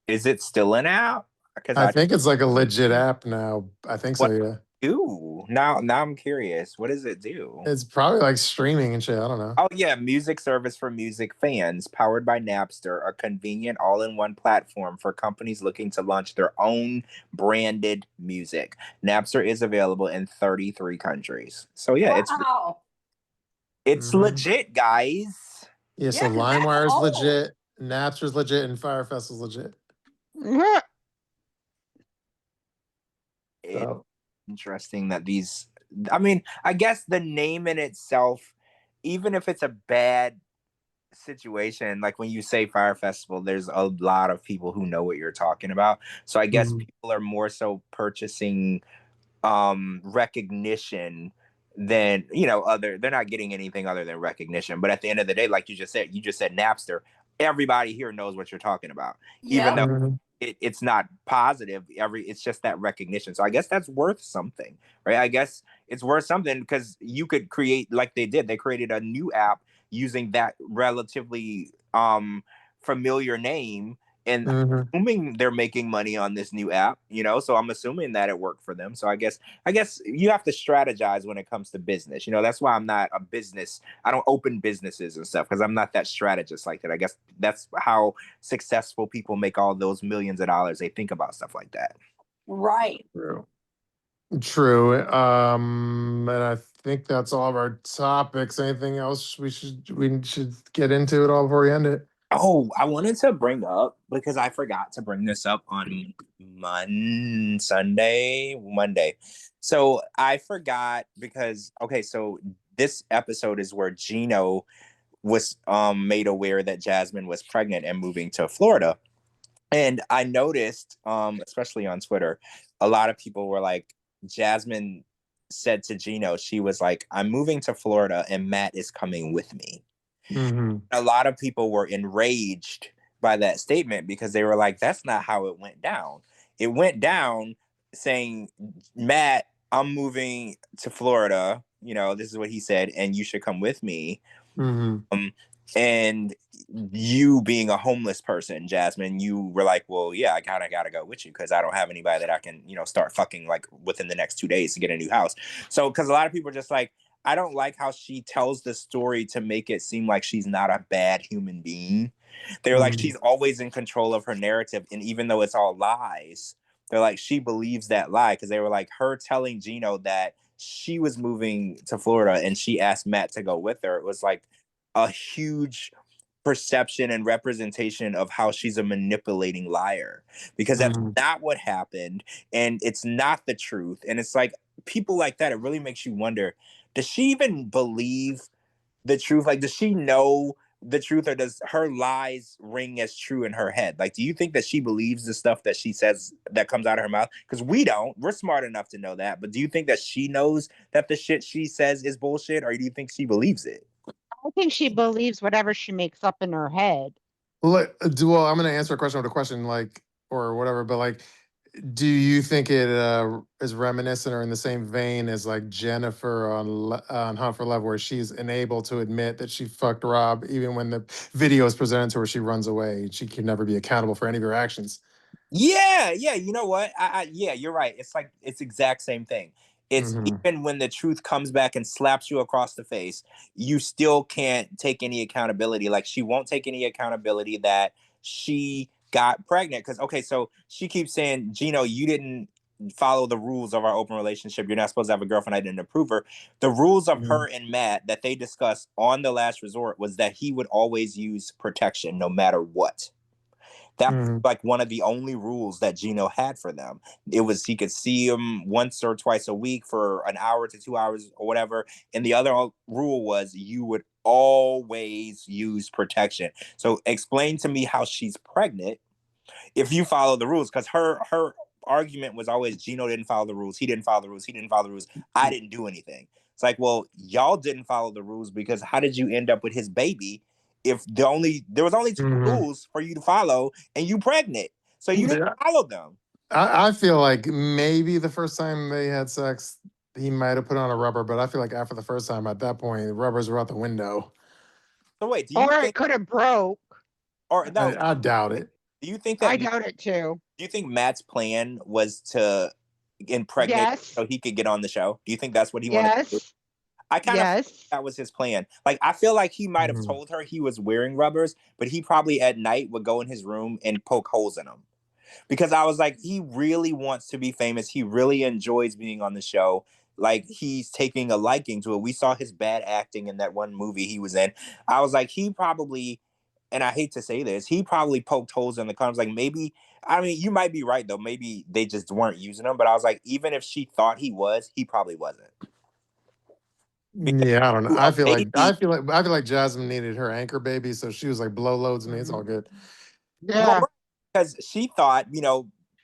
Is it still an app? Because I think it's like a legit app now. I think so, yeah. Ooh, now I'm curious. What does it do? It's probably like streaming and shit. I don't know. Oh yeah, music service for music fans, powered by Napster, a convenient all-in-one platform for companies looking to launch their own branded music. Napster is available in 33 countries. So yeah, it's legit, guys. Yeah, so LimeWire's legit, Napster's legit, and Fire Festival's legit. It's interesting that these, I mean, I guess the name in itself, even if it's a bad situation, like when you say Fire Festival, there's a lot of people who know what you're talking about. So I guess people are more so purchasing recognition than, they're not getting anything other than recognition. But at the end of the day, like you just said Napster, everybody here knows what you're talking about. Even though it's not positive, it's just that recognition. So I guess that's worth something, right? I guess it's worth something because you could create, like they created a new app using that relatively familiar name, and assuming they're making money on this new app, so I'm assuming that it worked for them. So I guess you have to strategize when it comes to business. That's why I'm not I don't open businesses and stuff, because I'm not that strategist like that. I guess that's how successful people make all those millions of dollars. They think about stuff like that. Right. True. And I think that's all of our topics. Anything else we should get into it all before we end it? Oh, I wanted to bring up, because I forgot to bring this up on Monday. So I forgot because, so this episode is where Gino was made aware that Jasmine was pregnant and moving to Florida. And I noticed, especially on Twitter, a lot of people were like, Jasmine said to Gino, she was like, I'm moving to Florida and Matt is coming with me. A lot of people were enraged by that statement because they were like, that's not how it went down. It went down saying, Matt, I'm moving to Florida. This is what he said, and you should come with me. And you being a homeless person, Jasmine, you were like, well, yeah, I kind of got to go with you because I don't have anybody that I can, start fucking like within the next 2 days to get a new house. So, because a lot of people are just like, I don't like how she tells the story to make it seem like she's not a bad human being. They're like, she's always in control of her narrative. And even though it's all lies, they're like, she believes that lie. Because they were like, her telling Gino that she was moving to Florida and she asked Matt to go with her. It was like a huge perception and representation of how she's a manipulating liar. Because that's not what happened. And it's not the truth. And it's like, people like that, it really makes you wonder, does she even believe the truth? Like, does she know the truth, or does her lies ring as true in her head? Like, do you think that she believes the stuff that she says that comes out of her mouth? Because we don't. We're smart enough to know that. But do you think that she knows that the shit she says is bullshit, or do you think she believes it? I think she believes whatever she makes up in her head. Well, I'm going to answer a question with a question, like, or whatever, but like, do you think it is reminiscent or in the same vein as like Jennifer on Hunt for Love, where she's unable to admit that she fucked Rob, even when the video is presented to her, she runs away. She can never be accountable for any of her actions. Yeah. You know what? Yeah, you're right. It's like, it's exact same thing. It's even when the truth comes back and slaps you across the face, you still can't take any accountability. Like, she won't take any accountability that she got pregnant. Because, okay, so she keeps saying, Gino, you didn't follow the rules of our open relationship. You're not supposed to have a girlfriend. I didn't approve her. The rules of her and Matt that they discussed on The Last Resort was that he would always use protection no matter what. That was like one of the only rules that Gino had for them. It was he could see him once or twice a week for an hour to 2 hours or whatever. And the other rule was you would always use protection. So explain to me how she's pregnant if you follow the rules. Because her argument was always Gino didn't follow the rules. He didn't follow the rules. He didn't follow the rules. I didn't do anything. It's like, well, y'all didn't follow the rules because how did you end up with his baby? If there was only two rules for you to follow and you pregnant. So you didn't follow them. I feel like maybe the first time they had sex, he might have put on a rubber, but I feel like after the first time, at that point, the rubbers were out the window. So wait, do you think it could have broke? Or no, I doubt it. Do you think that I doubt it too. Do you think Matt's plan was to impregnate so he could get on the show? Do you think that's what he wanted to do? I kind of think that was his plan. Like, I feel like he might have told her he was wearing rubbers, but he probably at night would go in his room and poke holes in them. Because I was like, he really wants to be famous. He really enjoys being on the show. Like, he's taking a liking to it. We saw his bad acting in that one movie he was in. I was like, he probably, and I hate to say this, he probably poked holes in the condoms. Like, maybe, I mean, you might be right, though. Maybe they just weren't using them. But I was like, even if she thought he was, he probably wasn't. Yeah, I don't know. I feel like Jasmine needed her anchor baby, so she was like, blow loads me. It's all good. Yeah. Because she thought,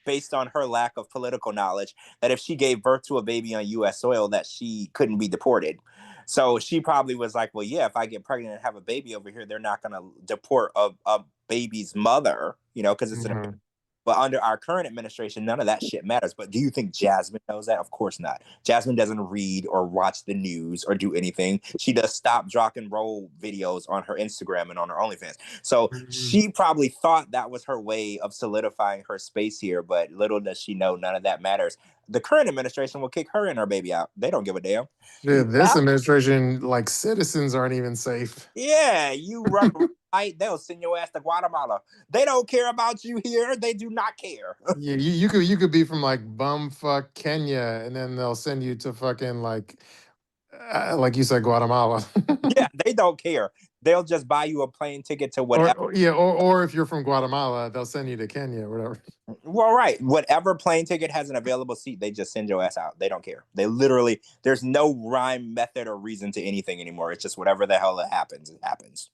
based on her lack of political knowledge, that if she gave birth to a baby on U.S. soil, that she couldn't be deported. So she probably was like, well, yeah, if I get pregnant and have a baby over here, they're not going to deport a baby's mother, because it's an. But under our current administration, none of that shit matters. But do you think Jasmine knows that? Of course not. Jasmine doesn't read or watch the news or do anything. She does stop, drop, and roll videos on her Instagram and on her OnlyFans. So she probably thought that was her way of solidifying her space here. But little does she know, none of that matters. The current administration will kick her and her baby out. They don't give a damn. Yeah, this administration, like, citizens aren't even safe. Yeah, you run right, they'll send your ass to Guatemala. They don't care about you here. They do not care. Yeah, you could be from like bumfuck Kenya, and then they'll send you to fucking like you said, Guatemala. Yeah, they don't care. They'll just buy you a plane ticket to whatever. Or if you're from Guatemala, they'll send you to Kenya or whatever. Well, right. Whatever plane ticket has an available seat, they just send your ass out. They don't care. They literally, there's no rhyme, method, or reason to anything anymore. It's just whatever the hell it happens, it happens.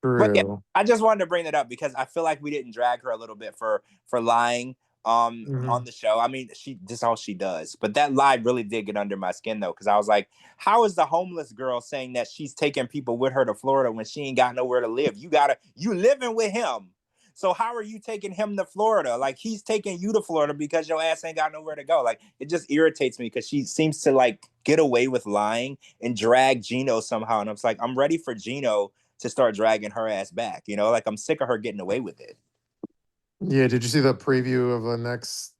True. But yeah, I just wanted to bring that up because I feel like we didn't drag her a little bit for lying on the show. I mean, this is all she does. But that lie really did get under my skin though, because I was like, how is the homeless girl saying that she's taking people with her to Florida when she ain't got nowhere to live? You living with him. So how are you taking him to Florida? Like, he's taking you to Florida because your ass ain't got nowhere to go. Like, it just irritates me because she seems to like get away with lying and drag Gino somehow. And I'm like, I'm ready for Gino to start dragging her ass back. Like, I'm sick of her getting away with it. Yeah, did you see the preview of the next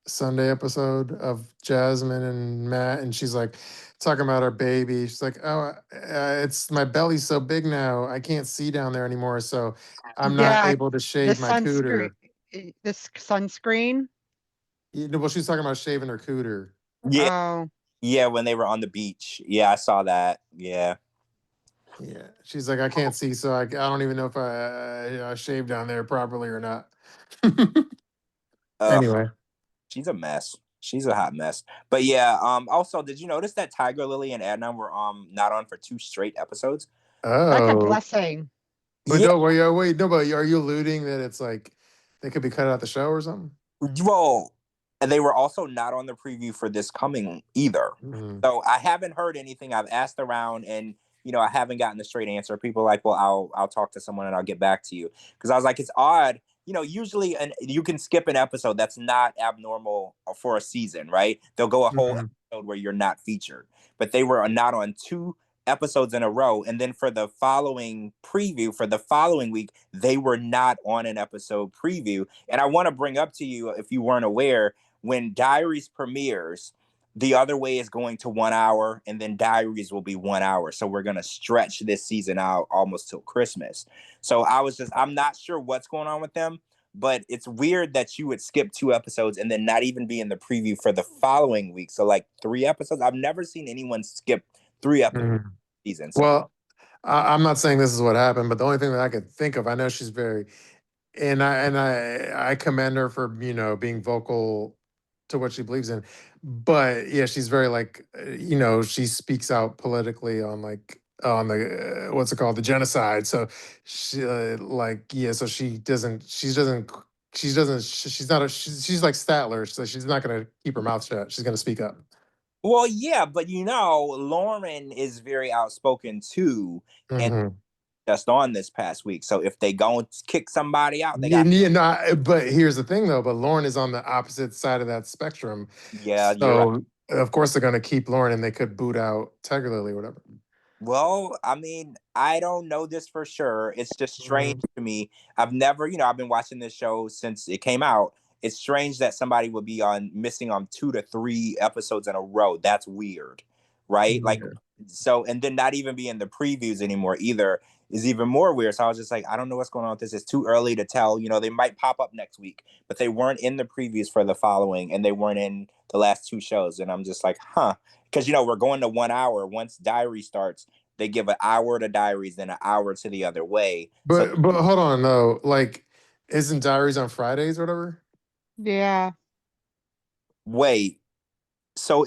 Sunday episode of Jasmine and Matt? And she's like talking about her baby. She's like, oh, it's my belly's so big now, I can't see down there anymore, so I'm not able to shave my cooter. This sunscreen? Well, she's talking about shaving her cooter. Yeah. Oh. Yeah, when they were on the beach. Yeah, I saw that. Yeah. Yeah, she's like, I can't see, so I don't even know if I shaved down there properly or not. Anyway, she's a mess. She's a hot mess. But yeah, also, did you notice that Tiger Lily and Adnan were not on for 2 straight episodes? Oh, that's a blessing. But no, wait, no, but are you alluding that it's like they could be cut out the show or something? Well, and they were also not on the preview for this coming either. So I haven't heard anything. I've asked around and I haven't gotten a straight answer. People are like, well, I'll talk to someone and I'll get back to you. Because I was like, it's odd. Usually you can skip an episode. That's not abnormal for a season, right? They'll go a whole episode where you're not featured. But they were not on 2 episodes in a row. And then for the following preview, for the following week, they were not on an episode preview. And I want to bring up to you, if you weren't aware, when Diaries premieres, The Other Way is going to 1 hour, and then Diaries will be 1 hour. So we're going to stretch this season out almost till Christmas. So I'm not sure what's going on with them, but it's weird that you would skip 2 episodes and then not even be in the preview for the following week. So like 3 episodes. I've never seen anyone skip 3 episodes season. So. Well, I'm not saying this is what happened, but the only thing that I could think of, I know she's very, and I commend her for, you know, being vocal to what she believes in. But yeah, she's very like, you know, she speaks out politically on like on the what's it called, the genocide. So she like yeah, so she's not she's like Statler, so she's not gonna keep her mouth shut. She's gonna speak up. Well, yeah, but you know, Lauren is very outspoken too, and just on this past week. So if they go and kick somebody out, they got. Yeah, no, but here's the thing though. But Lauren is on the opposite side of that spectrum. Yeah, so you're right. Of course they're going to keep Lauren, and they could boot out Tiger Lily or whatever. Well, I mean, I don't know this for sure. It's just strange to me. I've never, you know, I've been watching this show since it came out. It's strange that somebody would be missing on 2 to 3 episodes in a row. That's weird, right? Like, so, and then not even be in the previews anymore either is even more weird. So I was just like, I don't know what's going on with this. It's too early to tell. You know, they might pop up next week, but they weren't in the previews for the following, and they weren't in the last 2 shows. And I'm just like, huh. Because, you know, we're going to 1 hour. Once Diary starts, they give an hour to Diaries, then an hour to The Other Way. But hold on though, like, isn't Diaries on Fridays or whatever? Yeah. Wait. So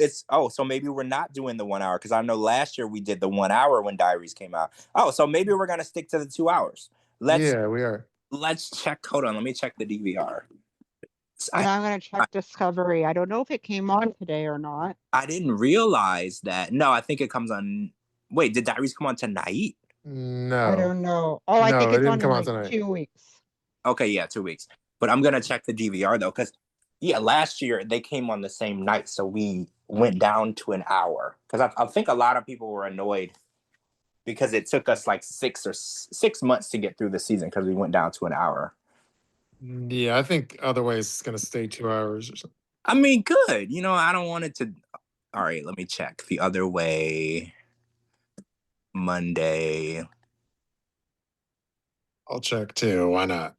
so maybe we're not doing the 1 hour, because I know last year we did the 1 hour when Diaries came out. Oh, so maybe we're gonna stick to the 2 hours. Yeah, we are. Let's check. Hold on, let me check the DVR. And I'm gonna check Discovery. I don't know if it came on today or not. I didn't realize that. No, I think it comes on. Wait, did Diaries come on tonight? No, I don't know. Oh, I think it it's didn't on come in on like tonight. 2 weeks. Okay, yeah, 2 weeks. But I'm gonna check the DVR though, because last year they came on the same night, so we went down to an hour. Because I think a lot of people were annoyed because it took us like 6 months to get through the season because we went down to an hour. Yeah, I think Other Way is gonna stay 2 hours or something. I mean, good. You know, I don't want it to. All right, let me check. The Other Way, Monday. I'll check too. Why not?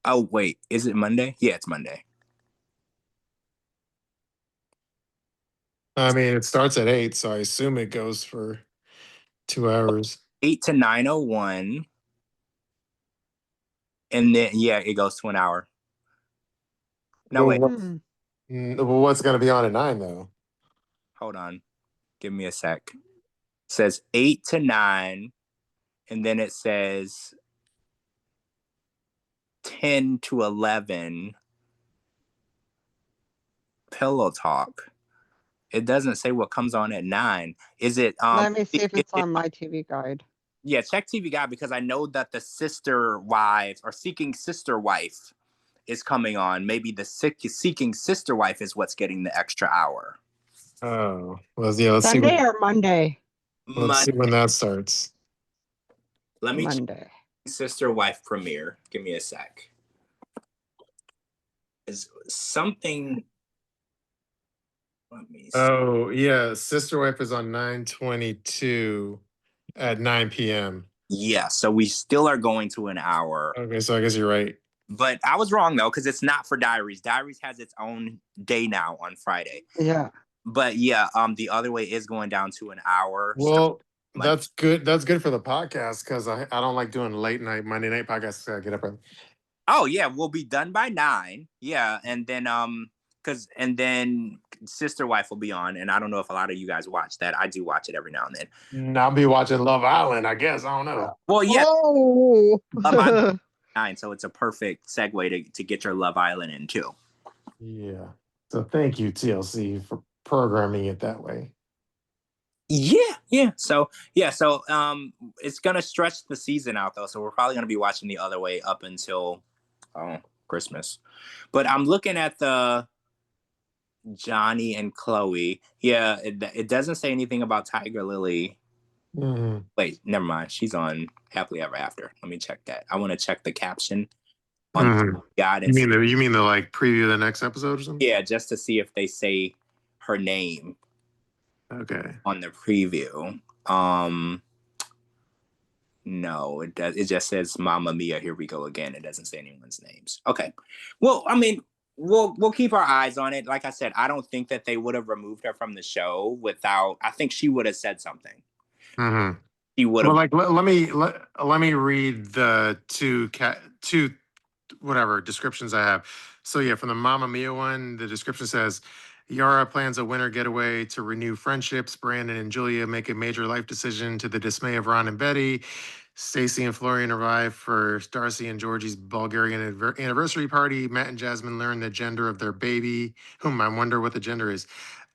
Oh, wait. Is it Monday? Yeah, it's Monday. I mean, it starts at 8, so I assume it goes for 2 hours. 8 to 9:01. And then, it goes to an hour. No, wait. What's going to be on at 9, though? Hold on. Give me a sec. It says 8 to 9, and then it says 10 to 11. Pillow Talk. It doesn't say what comes on at 9. Is it? Let me see if it's on my TV guide. Yeah, check TV Guide, because I know that the Sister Wives or Seeking Sister Wife is coming on. Maybe the Seeking Sister Wife is what's getting the extra hour. Oh, well, yeah. Let's Sunday or Monday? Let's see when that starts. Let me Monday. Sister Wife premiere. Give me a sec. Is something? Let me see. Oh yeah, Sister Wife is on 9/22 at 9 p.m. Yeah, so we still are going to an hour. Okay, so I guess you're right. But I was wrong though, because it's not for Diaries. Diaries has its own day now on Friday. Yeah. But yeah, The Other Way is going down to an hour. Well, that's good. That's good for the podcast, because I don't like doing late night Monday night podcasts. I gotta get up early. Oh yeah, we'll be done by 9. Yeah, and then and then Sister Wife will be on, and I don't know if a lot of you guys watch that. I do watch it every now and then. I'll be watching Love Island, I guess. I don't know. Well, yeah. Oh. 9, so it's a perfect segue to get your Love Island in too. Yeah. So thank you, TLC, for programming it that way. Yeah. So it's gonna stretch the season out though. So we're probably gonna be watching The Other Way up until Christmas. But I'm looking at the Johnny and Chloe. Yeah, it doesn't say anything about Tiger Lily. Wait, never mind. She's on Happily Ever After. Let me check that. I want to check the caption. Mhm. guidance. You mean the like preview of the next episode or something? Yeah, just to see if they say her name. Okay. On the preview. No, it does. It just says Mamma Mia, here we go again. It doesn't say anyone's names. Okay. Well, I mean, we'll keep our eyes on it. Like I said, I don't think that they would have removed her from the show without. I think she would have said something. Mm-hmm. She would have. Well, like let me read the two whatever descriptions I have. So yeah, from the Mamma Mia one, the description says Yara plans a winter getaway to renew friendships. Brandon and Julia make a major life decision to the dismay of Ron and Betty. Stacy and Florian arrive for Darcy and Georgie's Bulgarian anniversary party. Matt and Jasmine learn the gender of their baby, whom I wonder what the gender is.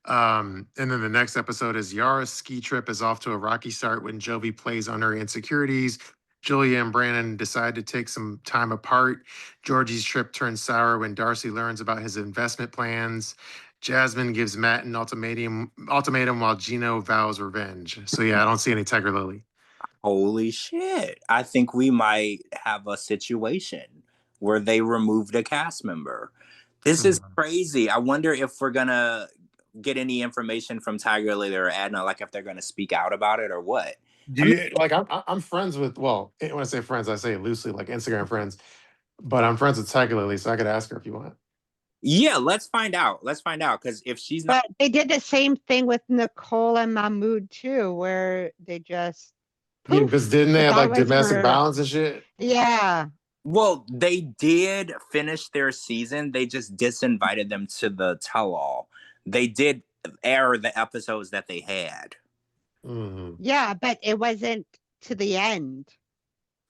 And then the next episode is Yara's ski trip is off to a rocky start when Jovi plays on her insecurities. Julia and Brandon decide to take some time apart. Georgie's trip turns sour when Darcy learns about his investment plans. Jasmine gives Matt an ultimatum while Gino vows revenge. So yeah, I don't see any Tiger Lily. Holy shit. I think we might have a situation where they removed a cast member. This is crazy. I wonder if we're gonna get any information from Tiger Lily or Adna, like if they're gonna speak out about it or what. I'm friends with, well, when I say friends, I say loosely, like Instagram friends, but I'm friends with Tiger Lily, so I could ask her if you want. Yeah, let's find out. Because if she's not. But they did the same thing with Nicole and Mahmoud too, where they just. Yeah, because didn't they have like domestic her... violence and shit? Yeah. Well, they did finish their season. They just disinvited them to the tell-all. They did air the episodes that they had. Mm-hmm. Yeah, but it wasn't to the end.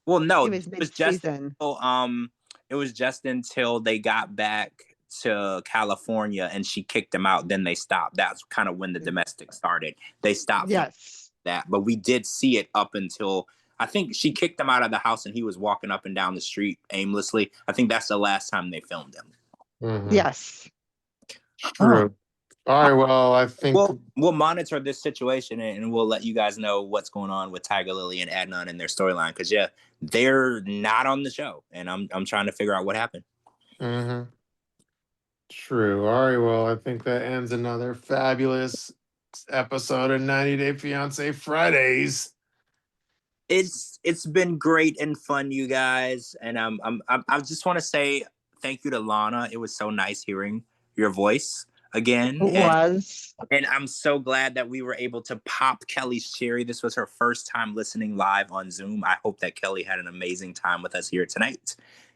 Well, no, it was just it was just until they got back to California and she kicked them out. Then they stopped. That's kind of when the domestic started. They stopped. Yes, that, but we did see it up until I think she kicked him out of the house and he was walking up and down the street aimlessly. I think that's the last time they filmed him. Mm-hmm. Yes. True. All right, well, I think we'll monitor this situation and we'll let you guys know what's going on with Tiger Lily and Adnan and their storyline, because yeah, they're not on the show and I'm trying to figure out what happened. Mm-hmm. True. All right, well, I think that ends another fabulous episode of 90 Day Fiancé Fridays. It's been great and fun, you guys, and I just want to say thank you to Lana. It was so nice hearing your voice again. And I'm so glad that we were able to pop Kelly's cherry. This was her first time listening live on Zoom. I hope that Kelly had an amazing time with us here tonight,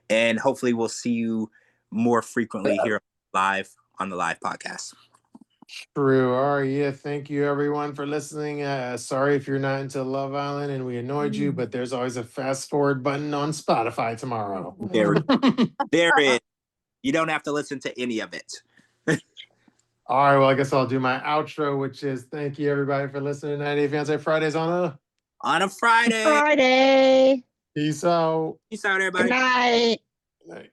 and hopefully we'll see you more frequently here live on the live podcast. True. All right. Yeah. Thank you, everyone, for listening. Sorry if you're not into Love Island and we annoyed you, but there's always a fast forward button on Spotify tomorrow. There is. You don't have to listen to any of it. All right. Well, I guess I'll do my outro, which is thank you, everybody, for listening to 90 Day Fiancé Fridays on a Friday. Peace out. Peace out, everybody. Good night. Good night.